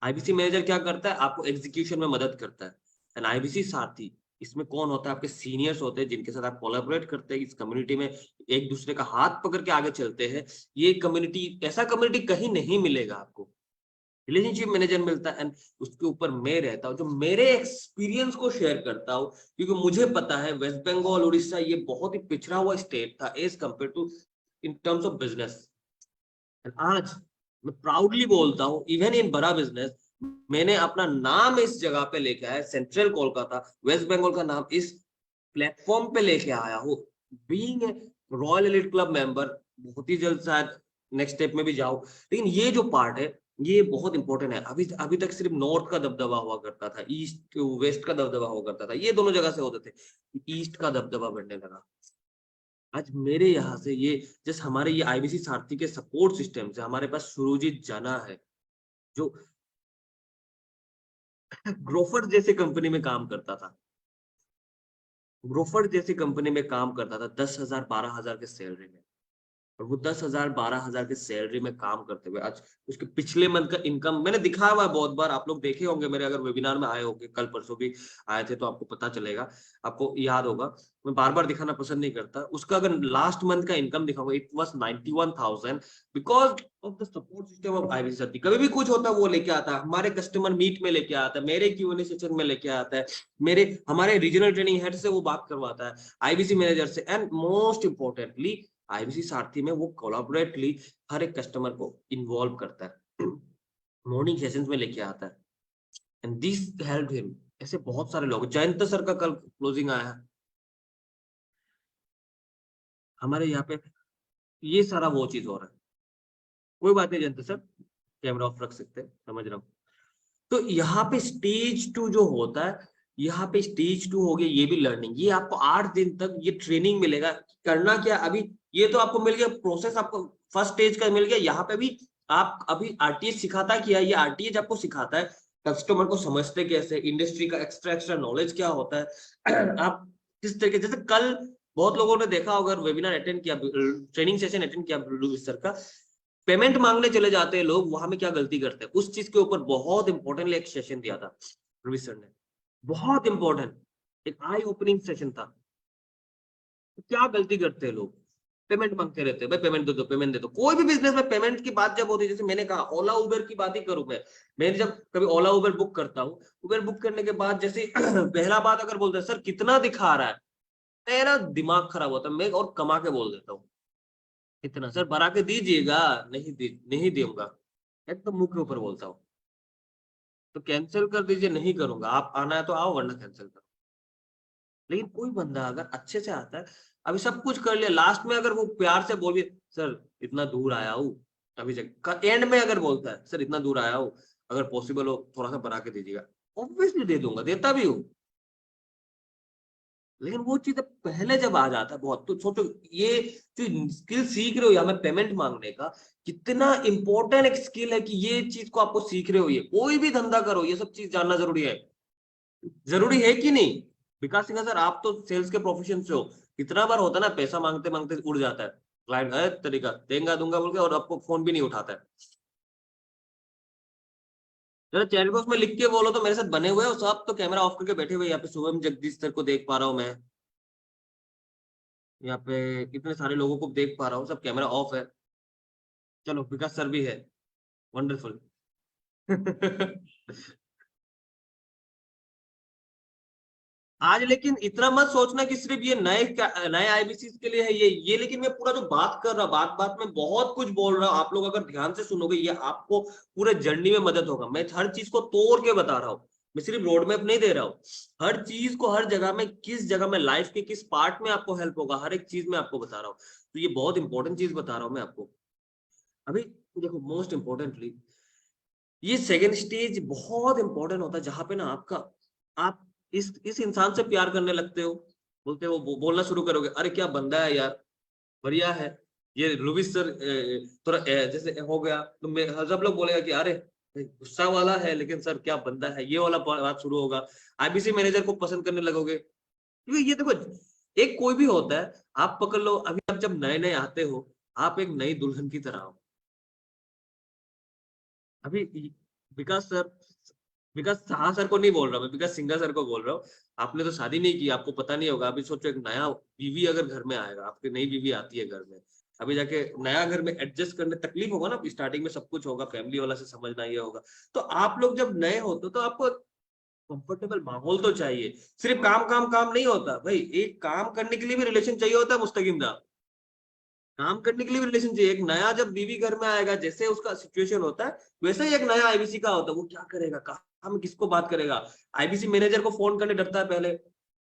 आईबीसी मैनेजर क्या करता है, आपको एग्जीक्यूशन में मदद करता है। एंड आईबीसी साथी, इसमें कौन होता है, आपके सीनियर्स होते हैं, जिनके साथ आप कोलैबोरेट करते हैं, इस कम्युनिटी में एक दूसरे का हाथ पकड़ के आगे चलते हैं। ये कम्युनिटी, ऐसा कम्युनिटी कहीं नहीं मिलेगा आपको। रिलेशनशिप मैनेजर मिलता है, एंड उसके ऊपर मैं रहता हूँ, जो मेरे एक्सपीरियंस को शेयर करता हूँ, क्योंकि मुझे पता है वेस्ट बंगाल उड़ीसा ये बहुत ही पिछड़ा हुआ स्टेट था as compare to in terms of business. आज मैं प्राउडली बोलता हूँ, इवन इन बड़ा बिजनेस मैंने अपना नाम इस जगह पे लेके आया, सेंट्रल कोलकाता वेस्ट बंगाल का नाम इस प्लेटफॉर्म पे लेके आया हूँ, being a royal elite club member. बहुत ही जल्द शायद नेक्स्ट स्टेप में भी जाऊं, लेकिन ये जो पार्ट है ये बहुत इंपॉर्टेंट है। अभी अभी तक सिर्फ नॉर्थ का दबदबा हुआ करता था, ईस्ट वेस्ट का दबदबा हुआ करता था, ये दोनों जगह से होते थे, ईस्ट का दबदबा बढ़ने लगा। आज मेरे यहाँ से ये जस्ट हमारे ये आईबीसी सारथी के सपोर्ट सिस्टम से हमारे पास सुरजीत जना है, जो ग्रोफर जैसे कंपनी में काम करता था, ग्रोफर जैसी कंपनी में काम करता था 10,000 12,000 के सैलरी में। और वो 10,000 12,000 के सैलरी में काम करते हुए आज उसके पिछले मंथ का इनकम मैंने दिखाया हुआ है बहुत बार, आप लोग देखे होंगे मेरे, अगर वेबिनार में आए होंगे, कल परसों भी आए थे तो आपको पता चलेगा, आपको याद होगा। मैं बार बार दिखाना पसंद नहीं करता। उसका अगर लास्ट मंथ का इनकम दिखाऊंगा, it was 91,000 because of the support system of IBC साथी। कभी भी कुछ होता है वो लेके आता है, हमारे कस्टमर मीट में लेके आता है, मेरे Q&A सेशन में लेके आता है, मेरे हमारे रीजनल ट्रेनिंग हेड से वो बात करवाता है, आईबीसी मैनेजर से। एंड मोस्ट इंपॉर्टेंटली आईबीसी सारथी में वो कोलैबोरेटली हर एक कस्टमर को इन्वॉल्व करता है, मॉर्निंग सेशंस में लेके आता है, एंड दिस हेल्प हिम। ऐसे बहुत सारे लोग, जयंत सर का कल क्लोजिंग आया है हमारे यहाँ पे, ये सारा वो चीज हो रहा है। कोई बात नहीं जयंत सर, कैमरा ऑफ रख सकते हैं, समझ रहा हूँ। तो यहाँ पे स्टेज 2 जो होता है, यहाँ पे स्टेज 2 हो गया, ये भी लर्निंग। ये आपको 8 दिन तक ये ट्रेनिंग मिलेगा। करना क्या अभी, ये तो आपको मिल गया प्रोसेस, आपको फर्स्ट स्टेज का मिल गया। यहाँ पे भी आप अभी आरटीएच सिखाता किया, ये आरटीएच आपको सिखाता है कस्टमर को समझते कैसे, इंडस्ट्री का एक्स्ट्रा एक्स्ट्रा नॉलेज क्या होता है, आप किस तरीके, जैसे कल बहुत लोगों ने देखा होगा, वेबिनार अटेंड किया, ट्रेनिंग सेशन अटेंड किया सर का, पेमेंट मांगने चले जाते हैं लोग, वहां में क्या गलती करते हैं, उस चीज के ऊपर बहुत इंपॉर्टेंटली एक सेशन दिया था रवि सर ने, बहुत इंपॉर्टेंट एक आई ओपनिंग सेशन था। तो क्या गलती करते हैं लोग, पेमेंट मांगते रहते हैं, भाई पेमेंट दे दो, पेमेंट दे दो। कोई भी बिजनेस में पेमेंट की बात जब होती है, जैसे मैंने कहा ओला उबर की बात ही करूं मैं जब कभी ओला उबर बुक करता हूँ, उबर बुक करने के बाद जैसे पहला बात अगर बोलते हैं सर कितना दिखा रहा है, मेरा दिमाग खराब होता है, मैं और कमा के बोल देता हूँ इतना, सर बढ़ा के दीजिएगा, नहीं दूंगा, एकदम मुंह के ऊपर बोलता हूँ। तो कैंसिल कर दीजिए, नहीं करूंगा, आप आना है तो आओ वरना कैंसिल करो। लेकिन कोई बंदा अगर अच्छे से आता है, अभी सब कुछ कर लिया, लास्ट में अगर वो प्यार से बोल सर इतना दूर आया हूँ, अभी एंड में अगर बोलता है सर इतना दूर आया हूँ, अगर पॉसिबल हो थोड़ा सा बना के दीजिएगा, ऑब्वियसली दे दूंगा, देता भी हूँ। लेकिन वो चीज पहले जब आ जाता है बहुत, तो सोचो ये जो स्किल सीख रहे हो या मैं पेमेंट मांगने का, कितना इंपॉर्टेंट एक स्किल है कि ये चीज को आपको सीख रहे हो। ये कोई भी धंधा करो, ये सब चीज जानना जरूरी है, जरूरी है कि नहीं। विकास सिंह सर आप तो सेल्स के प्रोफेशन से हो, कितना बार होता है ना पैसा मांगते मांगते उड़ जाता है क्लाइंट, तरीका देंगा दूंगा बोल के, और आपको फोन भी नहीं उठाता है। जरा चैट बॉक्स में लिख के बोलो तो मेरे साथ बने हुए हो सब, तो कैमरा ऑफ करके बैठे हुए यहाँ पे शुभम जगदीश सर को देख पा रहा हूँ मैं। यहाँ पे कितने सारे लोगों को देख पा रहा हूँ, सब कैमरा ऑफ है। चलो विकास सर भी है, वंडरफुल। आज लेकिन इतना मत सोचना कि सिर्फ ये नए आईबीसी के लिए है ये लेकिन मैं पूरा जो बात कर रहा, बात बात में बहुत कुछ बोल रहा हूँ। आप लोग अगर ध्यान से सुनोगे ये आपको पूरे जर्नी में मदद होगा। मैं हर चीज को तोड़ के बता रहा हूँ, मैं सिर्फ रोड मैप नहीं दे रहा हूँ। हर चीज को हर जगह में, किस जगह में लाइफ के किस पार्ट में आपको हेल्प होगा, हर एक चीज में आपको बता रहा हूँ। तो ये बहुत इंपॉर्टेंट चीज बता रहा हूँ मैं आपको। अभी देखो, मोस्ट इंपॉर्टेंटली ये सेकेंड स्टेज बहुत इंपॉर्टेंट होता है, जहां पे ना आप इस इंसान से प्यार करने लगते हो। बोलते हो, बोलना शुरू करोगे, अरे क्या बंदा है यार, बढ़िया है। ये लुविस सर थोड़ा जैसे हो गया तो मैं, सब लोग बोलेगा कि अरे गुस्सा वाला है लेकिन सर क्या बंदा है, ये वाला बात शुरू होगा। आईबीसी मैनेजर को पसंद करने लगोगे, क्योंकि ये देखो, एक कोई भी होता है, आप पकड़ लो, अभी आप जब नए नए आते हो, आप एक नई दुल्हन की तरह हो। अभी विकास सर, विकास हाँ सर को नहीं बोल रहा मैं, विकास सिंघा सर को बोल रहा हूँ। आपने तो शादी नहीं की, आपको पता नहीं होगा। अभी सोचो, एक नया बीवी अगर घर में आएगा, आपकी नई बीवी आती है घर में, अभी जाके नया घर में एडजस्ट करने तकलीफ होगा ना, स्टार्टिंग में सब कुछ होगा, फैमिली वाला से समझना ये होगा। तो आप लोग जब नए होते हो तो आपको कंफर्टेबल माहौल तो चाहिए। सिर्फ काम काम काम नहीं होता भाई, एक काम करने के लिए भी रिलेशन चाहिए होता है मुस्तकिम दा। काम करने के लिए भी रिलेशन चाहिए। एक नया जब बीवी घर में आएगा, जैसे उसका सिचुएशन होता है, वैसे ही एक नया आईबीसी का होता है। वो क्या करेगा, कहाँ में किसको बात करेगा। आईबीसी मैनेजर को फोन करने डरता है पहले,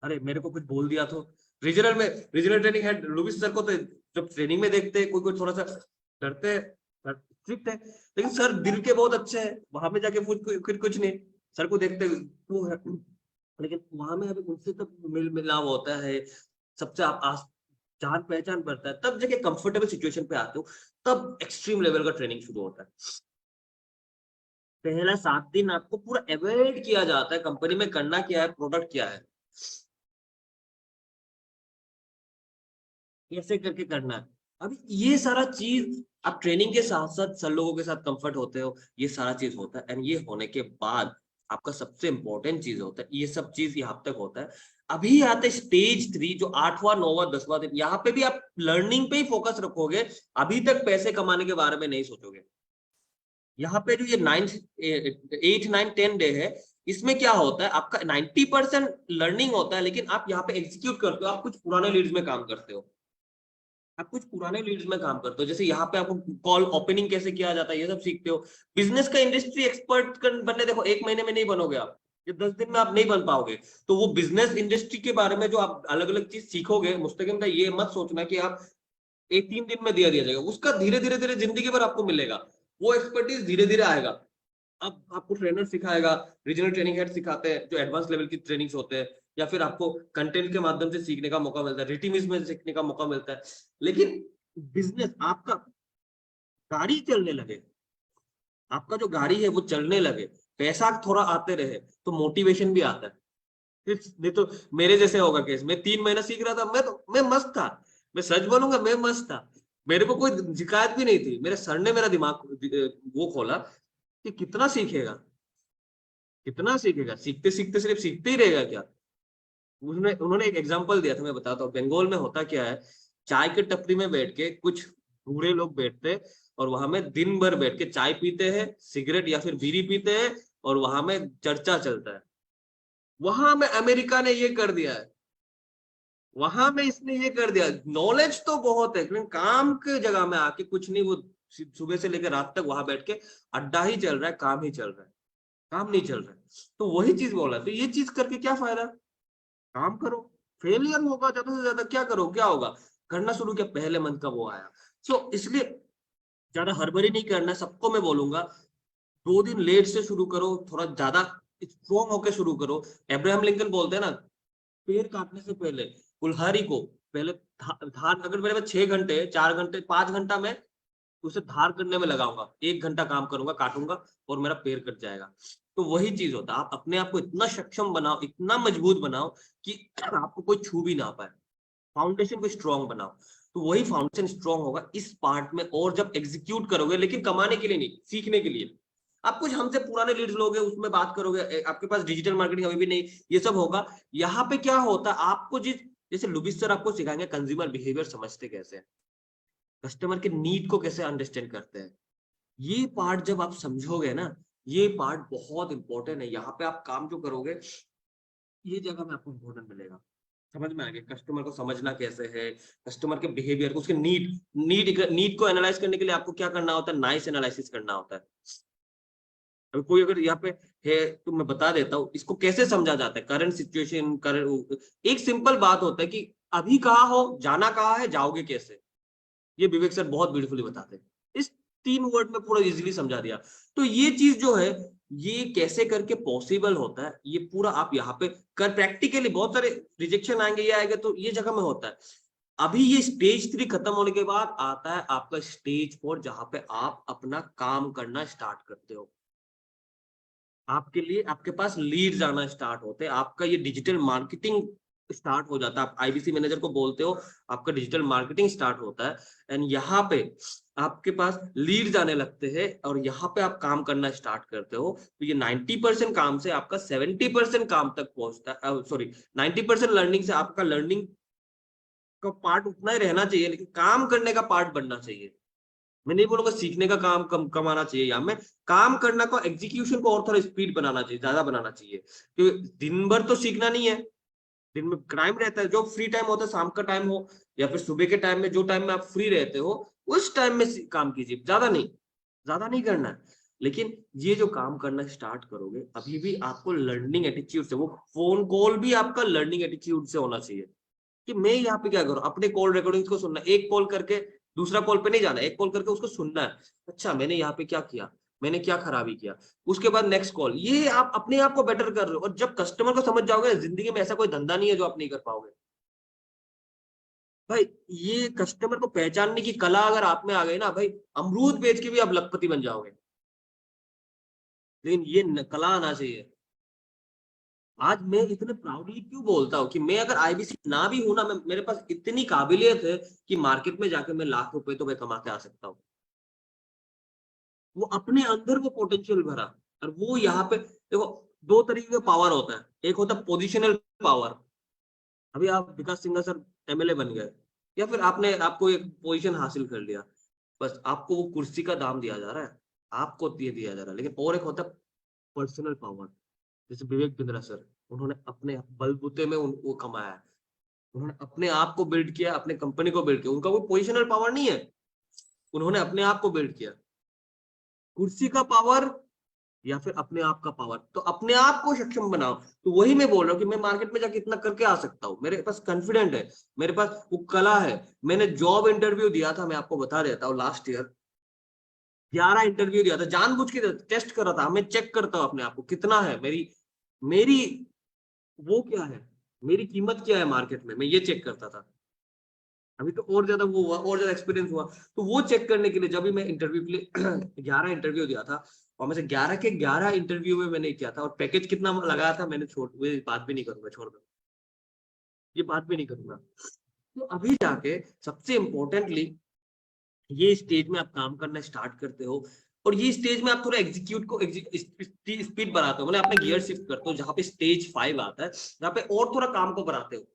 अरे मेरे को कुछ बोल दिया तो। Regional training head Lewis sir को तो जब ट्रेनिंग में देखते हैं, कोई थोड़ा सा डरते हैं, स्ट्रिक्ट है, लेकिन सर दिल के बहुत अच्छे हैं। वहां पे जाके फिर कुछ नहीं, सर को देखते वो है, लेकिन वहां में अभी उनसे तब मिलाव होता है, सबसे आप जान पहचान बढ़ता है, तब जाके कंफर्टेबल सिचुएशन पे आते हो, तब एक्सट्रीम लेवल का ट्रेनिंग शुरू होता है। पहला 7 दिन आपको पूरा एवॉइड किया जाता है, कंपनी में करना क्या है, प्रोडक्ट क्या है, कैसे करके करना है। अभी ये सारा चीज आप ट्रेनिंग के साथ साथ सर लोगों के साथ कंफर्ट होते हो, ये सारा चीज होता है। एंड ये होने के बाद आपका सबसे इंपॉर्टेंट चीज होता है, ये सब चीज यहाँ तक होता है। अभी आते स्टेज 3, जो 8वां 9वां 10वां दिन, यहाँ पे भी आप लर्निंग पे ही फोकस रखोगे। अभी तक पैसे कमाने के बारे में नहीं सोचोगे। यहाँ पे जो ये 8 9 10 डे है, इसमें क्या होता है, आपका 90% लर्निंग होता है, लेकिन आप यहाँ पे एग्जीक्यूट करते हो। आप कुछ पुराने लीड्स में काम करते हो, आप कुछ पुराने लीड्स में काम करते हो। जैसे यहाँ पे आपको कॉल ओपनिंग कैसे किया जाता है, ये सब सीखते हो। बिजनेस का इंडस्ट्री एक्सपर्ट बनने, देखो 1 महीने में नहीं बनोगे आप, ये 10 दिन में आप नहीं बन पाओगे। तो वो बिजनेस इंडस्ट्री के बारे में जो आप अलग अलग चीज सीखोगे, मुस्तकिम का ये मत सोचना कि आप 3 दिन में दिया जाएगा, उसका धीरे धीरे धीरे जिंदगी भर आपको मिलेगा। वो एक्सपर्टीज धीरे धीरे आएगा। अब आपको ट्रेनर सिखाएगा, रीजनल ट्रेनिंग हेड सिखाते हैं जो एडवांस लेवल की ट्रेनिंग्स होते हैं, या फिर आपको कंटेंट के माध्यम से सीखने का मौका मिलता है, रिटिमिस में सीखने का मौका मिलता है। लेकिन बिजनेस आपका गाड़ी चलने लगे, आपका जो गाड़ी है वो चलने लगे, पैसा थोड़ा आते रहे, तो मोटिवेशन भी आता है। नहीं तो मेरे जैसे होगा केस, मैं 3 महीना सीख रहा था, मैं मस्त था, मैं सच बोलूंगा, मैं मस्त था। मेरे को कोई शिकायत भी नहीं थी। मेरे सर ने मेरा दिमाग वो खोला कि कितना सीखेगा, कितना सीखेगा, सीखते सीखते सिर्फ सीखते ही रहेगा क्या। उन्होंने एक एग्जांपल दिया था, मैं बताता हूँ। बंगाल में होता क्या है, चाय के टपरी में बैठ के कुछ बूढ़े लोग बैठते हैं, और वहां में दिन भर बैठ के चाय पीते हैं, सिगरेट या फिर बीड़ी पीते हैं, और वहां में चर्चा चलता है। वहां में अमेरिका ने ये कर दिया है, वहां में इसने ये कर दिया। नॉलेज तो बहुत है, लेकिन काम के जगह में आके कुछ नहीं। वो सुबह से लेकर रात तक वहां बैठ के अड्डा ही चल रहा है, काम ही चल रहा है, काम नहीं चल रहा है। तो वही चीज बोला, तो ये चीज करके क्या फायदा, काम करो। फेलियर होगा ज्यादा से ज्यादा, क्या करो, क्या होगा, करना शुरू किया, पहले मंथ का वो आया। सो इसलिए ज्यादा हड़बड़ी नहीं करना, सबको मैं बोलूंगा 2 दिन लेट से शुरू करो, थोड़ा ज्यादा स्ट्रॉन्ग होकर शुरू करो। अब्राहम लिंकन बोलते हैं ना, पेड़ काटने से पहले कुल्हाड़ी को पहले धार, अगर मेरे पास 6 घंटे 4 घंटे 5 घंटा में उसे धार करने में लगाऊंगा, 1 घंटा काम करूंगा, काटूंगा, और मेरा पेड़ कट जाएगा। तो वही चीज होता है, आप अपने आप को इतना सक्षम बनाओ, इतना मजबूत बनाओ कि आपको कोई छू भी ना पाए। फाउंडेशन को स्ट्रॉन्ग बनाओ, तो वही फाउंडेशन स्ट्रॉन्ग होगा इस पार्ट में। और जब एग्जीक्यूट करोगे, लेकिन कमाने के लिए नहीं, सीखने के लिए। आप कुछ हमसे पुराने लीड्स लोगे, उसमें बात करोगे, आपके पास डिजिटल मार्केटिंग अभी भी नहीं, ये सब होगा। यहाँ पे क्या होता है, आपको जिस जैसे लुबिस सर आपको सिखाएंगे कंज्यूमर बिहेवियर समझते कैसे हैं, कस्टमर के नीड को कैसे अंडरस्टैंड करते हैं। ये पार्ट जब आप समझोगे ना, ये पार्ट बहुत इंपॉर्टेंट है। यहाँ पे आप काम जो करोगे, ये जगह में आपको इम्पोर्टेंट मिलेगा। समझ में आ गया? कस्टमर को समझना कैसे है, कस्टमर के बिहेवियर को, उसके नीड को एनालाइज करने के लिए आपको क्या करना होता है, नाइस एनालिसिस करना होता है। अभी कोई अगर यहाँ पे है तो मैं बता देता हूँ इसको कैसे समझा जाता है। करंट सिचुएशन, करंट, एक सिंपल बात होता है कि अभी कहाँ हो, जाना कहाँ है, जाओगे कैसे। ये विवेक सर बहुत ब्यूटीफुली बताते हैं। इस 3 वर्ड में पूरा इजीली समझा दिया। तो ये चीज जो है, ये कैसे करके पॉसिबल होता है, ये पूरा आप यहाँ पे कर प्रैक्टिकली, बहुत सारे रिजेक्शन आएंगे, ये आएगा, तो ये जगह में होता है। अभी ये स्टेज 3 खत्म होने के बाद आता है आपका स्टेज 4, जहां पे आप अपना काम करना स्टार्ट करते हो। आपके लिए आपके पास लीड्स आना स्टार्ट होते हैं, आपका ये डिजिटल मार्केटिंग स्टार्ट हो जाता है। आप आईबीसी मैनेजर को बोलते हो, आपका डिजिटल मार्केटिंग स्टार्ट होता है। एंड यहाँ पे आपके पास लीड्स आने लगते हैं और यहाँ पे आप काम करना स्टार्ट करते हो। तो ये 90% काम से आपका 70% काम तक पहुंचता है। सॉरी, 90% लर्निंग से आपका लर्निंग का पार्ट उतना ही रहना चाहिए, लेकिन काम करने का पार्ट बनना चाहिए। मैं नहीं बोलूंगा सीखने का काम कम आना चाहिए, या मैं काम करना को, एग्जीक्यूशन को और थोड़ा स्पीड बनाना चाहिए, ज्यादा बनाना चाहिए। क्योंकि दिन भर तो सीखना नहीं है, दिन में टाइम रहता है, जो फ्री टाइम होता है, शाम का टाइम हो या फिर सुबह के टाइम में, जो टाइम में आप फ्री रहते हो उस टाइम में काम कीजिए। ज्यादा नहीं करना है। लेकिन ये जो काम करना स्टार्ट करोगे, अभी भी आपको लर्निंग एटीट्यूड से, वो फोन कॉल भी आपका लर्निंग एटीट्यूड से होना चाहिए कि मैं यहाँ पे क्या करूँ, अपने कॉल रिकॉर्डिंग को सुनना, एक कॉल करके दूसरा कॉल पे नहीं जाना, एक कॉल करके उसको सुनना है। अच्छा, मैंने यहाँ पे क्या किया, मैंने क्या खराबी किया, उसके बाद नेक्स्ट कॉल। ये आप अपने आप को बेटर कर रहे हो। और जब कस्टमर को समझ जाओगे, जिंदगी में ऐसा कोई धंधा नहीं है जो आप नहीं कर पाओगे भाई। ये कस्टमर को पहचानने की कला अगर आप में आ गई ना भाई, अमरूद बेच के भी आप लखपति बन जाओगे। लेकिन ये कला आना चाहिए। आज मैं इतने प्राउडली क्यों बोलता हूँ कि मैं अगर आईबीसी ना भी हूं ना, मैं, मेरे पास इतनी काबिलियत है कि मार्केट में जाके मैं लाख रुपए तो मैं कमा के आ सकता हूँ। वो अपने अंदर वो पोटेंशियल भरा। और वो यहाँ पे देखो, 2 तरीके का पावर होता है। एक होता है पोजिशनल पावर। अभी आप विकास सिंघा सर एमएलए बन गए, या फिर आपने आपको एक पोजीशन हासिल कर लिया, बस आपको वो कुर्सी का दाम दिया जा रहा है, आपको ये दिया जा रहा है। लेकिन और एक होता है पर्सनल पावर। जैसे विवेक बिंद्रा सर, उन्होंने अपने बलबूते में वो कमाया है। उन्होंने अपने आप को बिल्ड किया, अपने कंपनी को बिल्ड किया। उनका कोई पोजिशनल पावर नहीं है, उन्होंने अपने आप को बिल्ड किया। कुर्सी का पावर या फिर अपने आप का पावर, तो अपने आप को सक्षम बनाओ। तो वही मैं बोल रहा हूँ कि मैं मार्केट में जाके इतना करके आ सकता हूँ, मेरे पास कॉन्फिडेंट है, मेरे पास वो कला है। मैंने जॉब इंटरव्यू दिया था, मैं आपको बता देता हूँ, लास्ट ईयर 11 इंटरव्यू दिया था, जानबूझ के टेस्ट कर रहा था। मैं चेक करता हूँ अपने आप को, कितना है मेरी मेरी वो क्या है, मेरी कीमत क्या है मार्केट में, मैं ये चेक करता था। अभी तो और ज्यादा वो हुआ, और ज्यादा एक्सपीरियंस हुआ। तो वो चेक करने के लिए जब भी मैं इंटरव्यू के लिए 11 इंटरव्यू दिया था, और में से 11 के 11 इंटरव्यू में मैंने किया था, और पैकेज कितना लगाया था मैंने, छोड़, ये बात भी नहीं करूंगा, छोड़ दो, ये बात भी नहीं करूंगा। तो अभी जाके सबसे इंपॉर्टेंटली ये स्टेज में आप काम करना स्टार्ट करते हो, और ये स्टेज में आप थोड़ा एग्जीक्यूट को स्पीड बढ़ाते हो, मतलब अपने गियर शिफ्ट करते हो। जहाँ पे स्टेज 5 आता है, जहाँ पे और थोड़ा काम को बढ़ाते हो,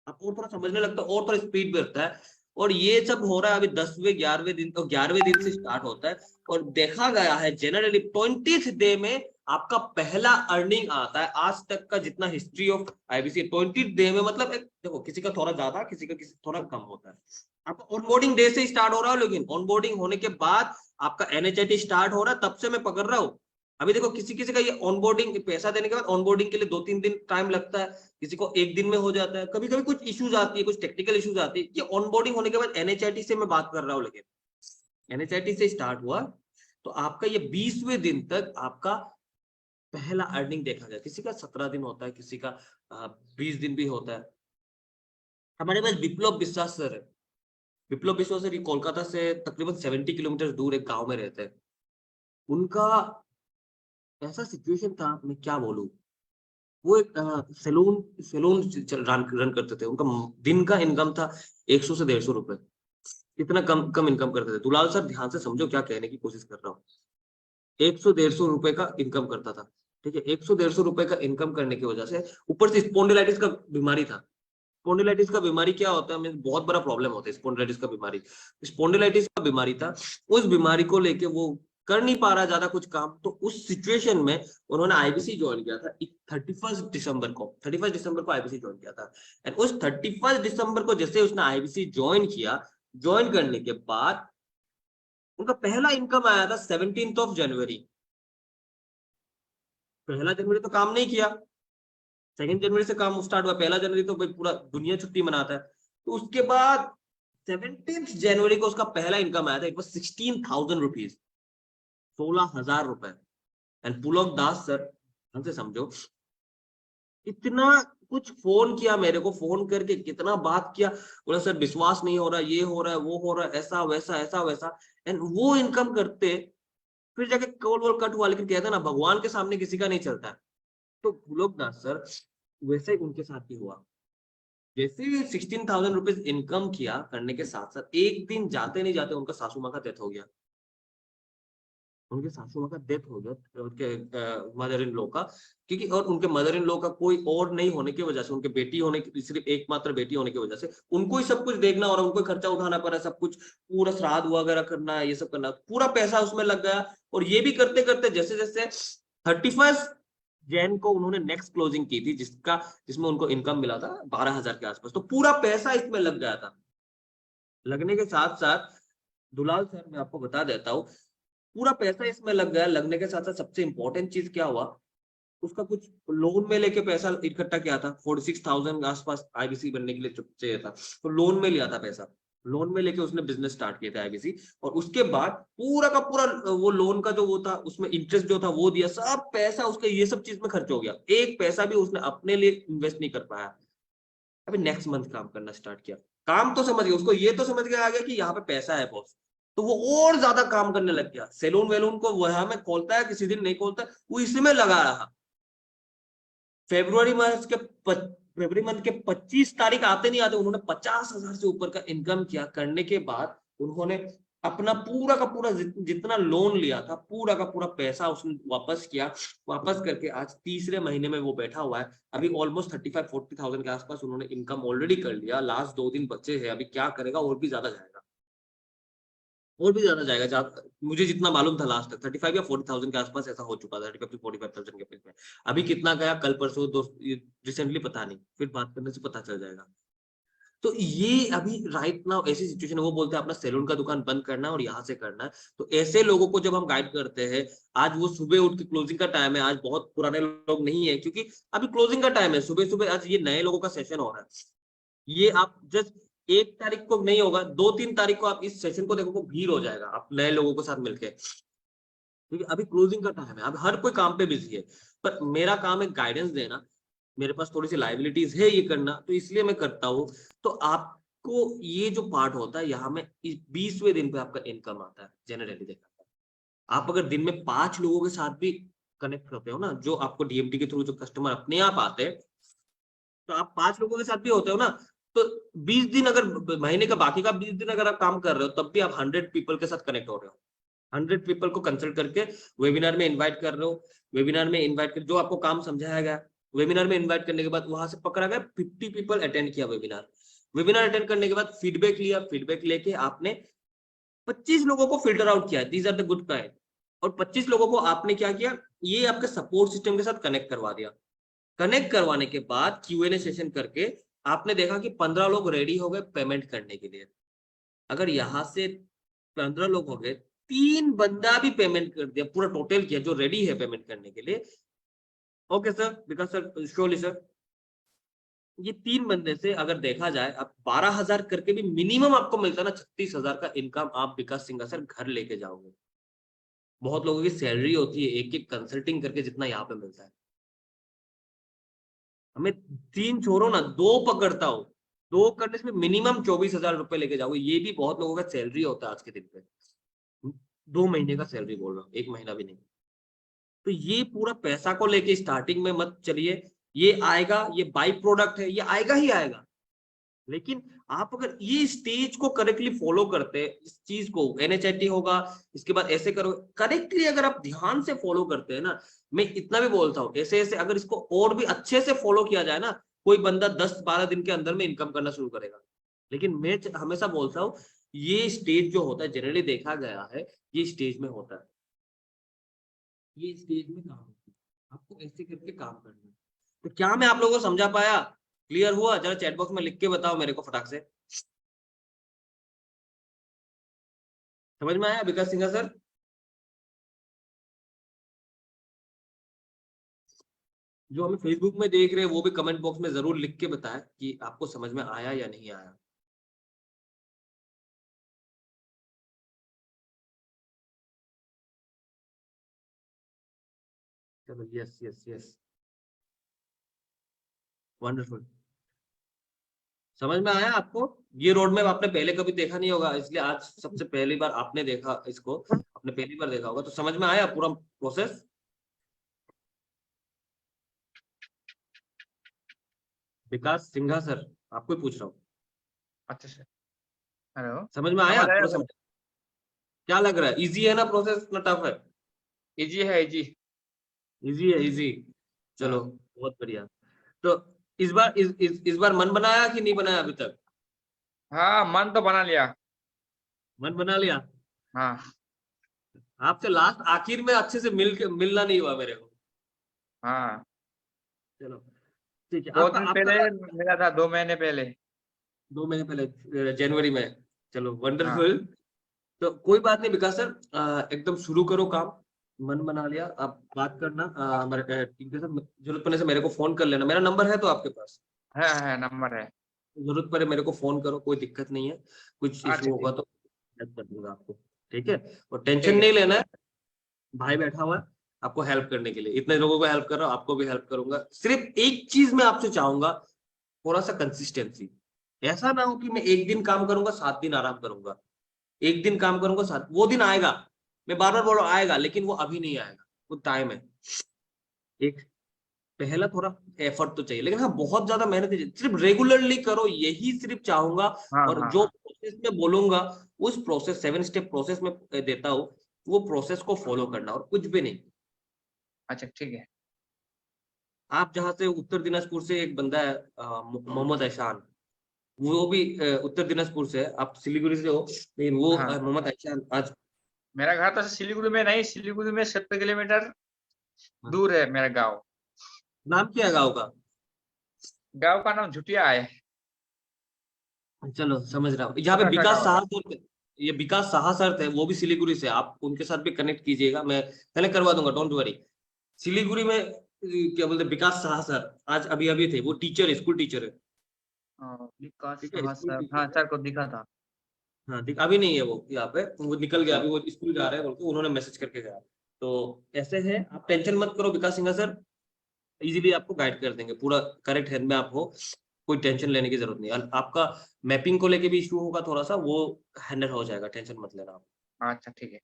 आप और थोड़ा समझने लगता हो, और थोड़ा स्पीड बढ़ता है। और ये सब हो रहा है अभी 10वें 11वें दिन, तो 11वें दिन से स्टार्ट होता है। और देखा गया है जनरली 20th डे में आपका पहला अर्निंग आता है, आज तक का जितना history of IBC 20th day में। मतलब देखो, किसी का थोड़ा ज्यादा, किसी का थोड़ा कम होता है। आपका ऑनबोर्डिंग डे से स्टार्ट हो रहा है, लेकिन ऑनबोर्डिंग होने के बाद आपका एनएचआईटी स्टार्ट हो रहा है, तब से मैं पकड़ रहा हूँ। अभी देखो, किसी किसी का ये ऑनबोर्डिंग, पैसा देने के बाद ऑनबोर्डिंग के लिए 2-3 दिन टाइम लगता है, किसी को 1 दिन में हो जाता है। कभी कभी कुछ इश्यूज आती है, कुछ टेक्निकल इश्यूज आती है। ये ऑनबोर्डिंग होने के बाद एनएचआईटी से मैं बात कर रहा हूँ, लेकिन एनएचआईटी से स्टार्ट हुआ तो आपका ये 20वें दिन तक आपका पहला अर्निंग देखा गया। किसी का 17 दिन होता है, किसी का 20 दिन भी होता है। हमारे पास विप्लव विश्वास सर है। विप्लव विश्वास सर कोलकाता से तकरीबन 70 किलोमीटर दूर एक गांव में रहते हैं। उनका ऐसा सिचुएशन था, मैं क्या बोलूं। वो एक सैलून सैलून रन करते थे। उनका दिन का इनकम था 100 से 150 रुपए। इतना कम कम इनकम करते थे। दुलाल सर, ध्यान से समझो क्या कहने की कोशिश कर रहा हूँ। 100-150 रुपए का इनकम करता था, ठीक है। 100-150 रुपए का इनकम करने की वजह से ऊपर से स्पॉन्डिलाइटिस का बीमारी था। स्पॉन्डिलाइटिस का बीमारी क्या होता है, हमें बहुत बड़ा प्रॉब्लम होता है स्पॉन्डिलाइटिस का बीमारी। स्पॉन्डिलाइटिस का बीमारी था, उस बीमारी को लेके वो कर नहीं पा रहा ज्यादा कुछ काम, तो उस सिचुएशन में उन्होंने आईबीसी ज्वाइन किया था 31 दिसंबर को आईबीसी ज्वाइन किया था। एंड उस 31 दिसंबर को जैसे उसने आईबीसी ज्वाइन किया, ज्वाइन करने के बाद उनका पहला इनकम आया था 17 जनवरी। पहला जनवरी तो काम नहीं किया, 2 जनवरी से काम स्टार्ट हुआ, पहला जनवरी तो भाई पूरा दुनिया छुट्टी मनाता है। तो उसके बाद 17 जनवरी को उसका पहला इनकम आया था, इट वाज 16,000 रुपीज, 16,000 रुपए। एंड पुलक दास सर, हमसे समझो, इतना कुछ फोन किया मेरे को, फोन करके कितना बात किया, बोला सर विश्वास नहीं हो रहा, ये हो रहा है, वो हो रहा है, ऐसा वैसा ऐसा वैसा। एंड वो इनकम करते, फिर जाके कॉल वॉल कट हुआ। लेकिन कहते हैं ना, भगवान के सामने किसी का नहीं चलता है। तो पुलक दास सर वैसे ही उनके साथ ही हुआ। जैसे ही 16,000 रुपीज इनकम किया, करने के साथ साथ एक दिन जाते नहीं जाते उनका सासू माँ का डेथ हो गया। उनके सासू माँ का डेथ हो गया, उनके मदर इन लॉ का, क्योंकि और उनके मदर इन लॉ का कोई और नहीं होने की वजह से, उनके बेटी होने की, सिर्फ एकमात्र बेटी होने की वजह से उनको ही सब कुछ देखना और उनको खर्चा उठाना पड़ा, सब कुछ पूरा श्राद्ध वगैरह करना, ये सब करना, पूरा पैसा उसमें लग गया। और ये भी करते करते जैसे जैसे 31 जैन को उन्होंने नेक्स्ट क्लोजिंग की थी, जिसमें उनको इनकम मिला था 12,000 के आसपास, तो पूरा पैसा इसमें लग गया था। लगने के साथ साथ दुलाल सर, मैं आपको बता देता हूँ, पूरा पैसा इसमें लग गया। लगने के साथ साथ सबसे इंपॉर्टेंट चीज क्या हुआ, उसका कुछ लोन में लेके पैसा इकट्ठा किया था, 46,000 आसपास आईबीसी बनने के लिए चाहिए था, तो लोन में लिया था पैसा, लोन में लेके उसने बिजनेस स्टार्ट किया था आईबीसी। और उसके बाद पूरा का पूरा वो लोन का जो वो था, उसमें इंटरेस्ट जो था वो दिया, सब पैसा उसका ये सब चीज में खर्च हो गया, एक पैसा भी उसने अपने लिए इन्वेस्ट नहीं कर पाया। अभी नेक्स्ट मंथ काम करना स्टार्ट किया, काम तो समझ गया, उसको ये तो समझ गया आ गया कि यहाँ पे पैसा है बॉस, तो वो और ज्यादा काम करने लग गया। सैलून वैलून को वहां में खोलता है, किसी दिन नहीं खोलता, वो इसी में लगा रहा। फेब्रुवरी मंथ के 25 तारीख आते नहीं आते उन्होंने 50,000 से ऊपर का इनकम किया। करने के बाद उन्होंने अपना पूरा का पूरा जितना लोन लिया था, पूरा का पूरा पैसा उसने वापस किया। वापस करके आज तीसरे महीने में वो बैठा हुआ है। अभी ऑलमोस्ट 35-40,000 के आसपास उन्होंने इनकम ऑलरेडी कर लिया। लास्ट 2 दिन बचे हैं, अभी क्या करेगा, और भी ज्यादा जाएगा, और भी ज्यादा जाएगा। मुझे जितना मालूम था लास्ट तक 35 या 40,000 के आसपास ऐसा हो चुका था, 35-45,000 के बीच में। अभी कितना गया कल परसों रिसेंटली पता नहीं, फिर बात करने से पता चल जाएगा। तो ये अभी राइट नाउ ऐसी सिचुएशन है, वो बोलते हैं अपना सैलून का दुकान बंद करना है और यहाँ से करना है। तो ऐसे लोगों को जब हम गाइड करते हैं, आज वो सुबह उठ के, क्लोजिंग का टाइम है, आज बहुत पुराने लोग नहीं है क्योंकि अभी क्लोजिंग का टाइम है, सुबह सुबह आज ये नए लोगों का सेशन हो रहा है। ये आप जस्ट 1 तारीख को नहीं होगा, 2-3 तारीख को आप इस सेशन को देखो, भीड़ हो जाएगा आप नए लोगों के साथ मिलके, क्योंकि अभी क्लोजिंग का टाइम है, अब हर कोई काम पे बिजी है। पर मेरा काम है गाइडेंस देना, मेरे पास थोड़ी सी लाइबिलिटीज है ये करना, तो इसलिए मैं करता हूँ। तो आपको ये जो पार्ट होता है, यहाँ में 20वें दिन पे आपका इनकम आता है जनरली देखा है। आप अगर दिन में 5 लोगों के साथ भी कनेक्ट करते हो ना, जो आपको डीएमटी के थ्रू जो कस्टमर अपने आप आते हैं, तो आप 5 लोगों के साथ भी होते हो ना, तो 20 दिन, अगर महीने का बाकी का 20 दिन अगर आप काम कर रहे हो, तब भी आप 100 पीपल के साथ कनेक्ट हो रहे हो। 100 पीपल को कंसल्ट करके वेबिनार में इनवाइट कर रहे हो। वेबिनार में इनवाइट कर, जो आपको काम समझाया गया, वेबिनार में इनवाइट करने के बाद वहां से पकड़ा गया 50 पीपल अटेंड किया वेबिनार। वेबिनार अटेंड करने के बाद फीडबैक लिया, फीडबैक लेके आपने 25 लोगों को फिल्टर आउट किया, these are the good kind. और 25 लोगों को आपने क्या किया, ये आपके सपोर्ट सिस्टम के साथ कनेक्ट करवा दिया। कनेक्ट करवाने के बाद Q&A सेशन करके आपने देखा कि 15 लोग रेडी हो गए पेमेंट करने के लिए। अगर यहाँ से 15 लोग हो गए, 3 बंदा भी पेमेंट कर दिया, पूरा टोटल किया जो रेडी है पेमेंट करने के लिए। ओके सर, विकास सर, श्योरली सर, ये 3 बंदे से अगर देखा जाए, आप 12,000 करके भी मिनिमम आपको मिलता है ना, 36,000 का इनकम आप विकास सिंह सर घर लेके जाओगे। बहुत लोगों की सैलरी होती है एक एक कंसल्टिंग करके जितना यहाँ पे मिलता है। हमें 3 छोड़ो ना, 2 पकड़ता हूँ, 2 करने से मिनिमम 24,000 रुपए लेके जाओगे। ये भी बहुत लोगों का सैलरी होता है आज के दिन पे, 2 महीने का सैलरी बोल रहा हूँ, 1 महीना भी नहीं। तो ये पूरा पैसा को लेके स्टार्टिंग में मत चलिए, ये आएगा, ये बाई प्रोडक्ट है, ये आएगा ही आएगा। लेकिन आप अगर ये स्टेज को करेक्टली फॉलो करते हैं, इस चीज को NHIT होगा, इसके बाद ऐसे करो, करेक्टली अगर आप ध्यान से फॉलो करते हैं ना, मैं इतना भी बोलता हूँ, ऐसे ऐसे अगर इसको और भी अच्छे से फॉलो किया जाए ना, कोई बंदा 10-12 दिन के अंदर में इनकम करना शुरू करेगा। लेकिन मैं हमेशा बोलता हूँ ये स्टेज जो होता है जनरली देखा गया है, ये स्टेज में होता है, ये स्टेज में काम होता है, आपको ऐसे करके काम करना है। तो क्या मैं आप लोगों को समझा पाया? क्लियर हुआ? जरा चैट बॉक्स में लिख के बताओ मेरे को फटाक से। समझ में आया विकास सिंघा सर? जो हमें फेसबुक में देख रहे हैं वो भी कमेंट बॉक्स में जरूर लिख के बताएं कि आपको समझ में आया या नहीं आया। चलो यस यस यस, वंडरफुल। समझ में आया आपको? ये रोड मैप आपने पहले कभी देखा नहीं होगा, इसलिए आज सबसे पहली बार आपने देखा इसको, आपने पहली बार देखा होगा, तो समझ में आया पूरा प्रोसेस? विकास सिंघा सर, आपको ही पूछ रहा हूँ। अच्छा सर, हेलो, समझ में आया? समझ आया पूरा सर। समझ? क्या लग रहा है, इजी है ना प्रोसेस ना टफ है? इजी है, इजी। इजी है, इजी। चलो हाँ। बहुत बढ़िया। तो इस बार मन बनाया कि नहीं बनाया अभी तक? हाँ, मन तो बना लिया। मन बना लिया? हाँ आपसे लास्ट आखिर में अच्छे से मिलना नहीं हुआ मेरे को। हाँ, चलो ठीक है। 2 दिन आपका पहले मिला था, 2 महीने पहले। 2 महीने पहले जनवरी में। चलो हाँ वंडरफुल। तो कोई बात नहीं विकास सर, एकदम शुरू करो काम। मन बना लिया, आप बात करना हमारे टीम के साथ। जरूरत पड़ने से मेरे को फोन कर लेना, मेरा नंबर है तो आपके पास, है, नंबर है। जरूरत पड़े मेरे को फोन करो, कोई दिक्कत नहीं है। कुछ इशू अच्छा होगा ठीक, तो हेल्प कर दूंगा आपको। ठीक है? और टेंशन ठीक है। नहीं लेना है, भाई बैठा हुआ है आपको हेल्प करने के लिए, इतने लोगों को हेल्प कर रहा हूँ, आपको भी हेल्प करूंगा। सिर्फ एक चीज मैं आपसे चाहूंगा, थोड़ा सा कंसिस्टेंसी। ऐसा ना हो कि मैं एक दिन काम करूंगा 7 दिन आराम करूंगा, एक दिन काम करूंगा 7, वो दिन आएगा, मैं बार बार बोल रहा हूं आएगा, लेकिन वो अभी नहीं आएगा, वो टाइम है। एक पहला थोड़ा एफर्ट तो चाहिए, लेकिन हाँ बहुत ज्यादा मेहनत नहीं चाहिए, सिर्फ रेगुलरली करो, यही सिर्फ चाहूंगा। हाँ और हाँ जो हाँ। प्रोसेस में बोलूंगा, उस प्रोसेस 7 स्टेप प्रोसेस में देता हूँ, वो प्रोसेस को फॉलो करना और कुछ भी नहीं। अच्छा ठीक है। आप जहाँ से उत्तर दिनाजपुर से एक बंदा है मोहम्मद ऐशान, वो भी उत्तर दिनाजपुर से है, आप सिलीगुड़ी से हो, लेकिन वो हाँ, मोहम्मद ऐशान आज। मेरा घर तो सिलीगुड़ी में नहीं, सिलीगुड़ी में 70 किलोमीटर दूर है मेरा गांव। नाम क्या है गाँव का? गांव का नाम झुटिया है। चलो समझ रहा हूँ, यहाँ पे छोटा सा विकास गांव है। साहा सर, ये विकास साहा सर थे, वो भी सिलीगुड़ी से, आप उनके साथ भी कनेक्ट कीजिएगा, मैं कनेक्ट करवा दूंगा, डोंट वरी। सिलीगुड़ी में क्या बोलते हैं, विकास साहा सर आज अभी अभी थे, वो टीचर है, स्कूल टीचर है। विकास ठीक है, हाँ स्कूल सर, हाँ टीचर है। सर को दिखा था। हाँ अभी नहीं है वो यहाँ पे, वो निकल गया, अभी वो स्कूल जा रहे हैं बोल के उन्होंने मैसेज करके गया। तो ऐसे है, आप टेंशन मत करो, विकास सिंघा सर इजीली आपको गाइड कर देंगे, पूरा करेक्ट हैंड में आप हो, कोई टेंशन लेने की जरूरत नहीं। आपका मैपिंग को लेके भी इशू होगा थोड़ा सा, वो हैंडल हो जाएगा, टेंशन मत लेना आप। अच्छा ठीक है।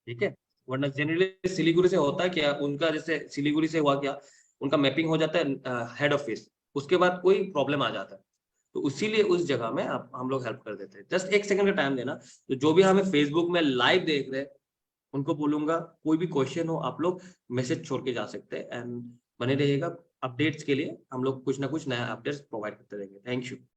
ठीक है? वरना जनरली सिलीगुड़ी से होता है क्या, उनका जैसे सिलीगुड़ी से हुआ क्या, उनका मैपिंग हो जाता है हेड ऑफिस, उसके बाद कोई प्रॉब्लम आ जाता है, तो इसीलिए उस जगह में आप हम लोग हेल्प कर देते हैं। जस्ट 1 सेकंड का टाइम देना। तो जो भी हमें फेसबुक में लाइव देख रहे हैं, उनको बोलूंगा कोई भी क्वेश्चन हो आप लोग मैसेज छोड़ के जा सकते हैं, एंड बने रहिएगा अपडेट्स के लिए, हम लोग कुछ ना कुछ नया अपडेट्स प्रोवाइड करते रहेंगे। Thank you.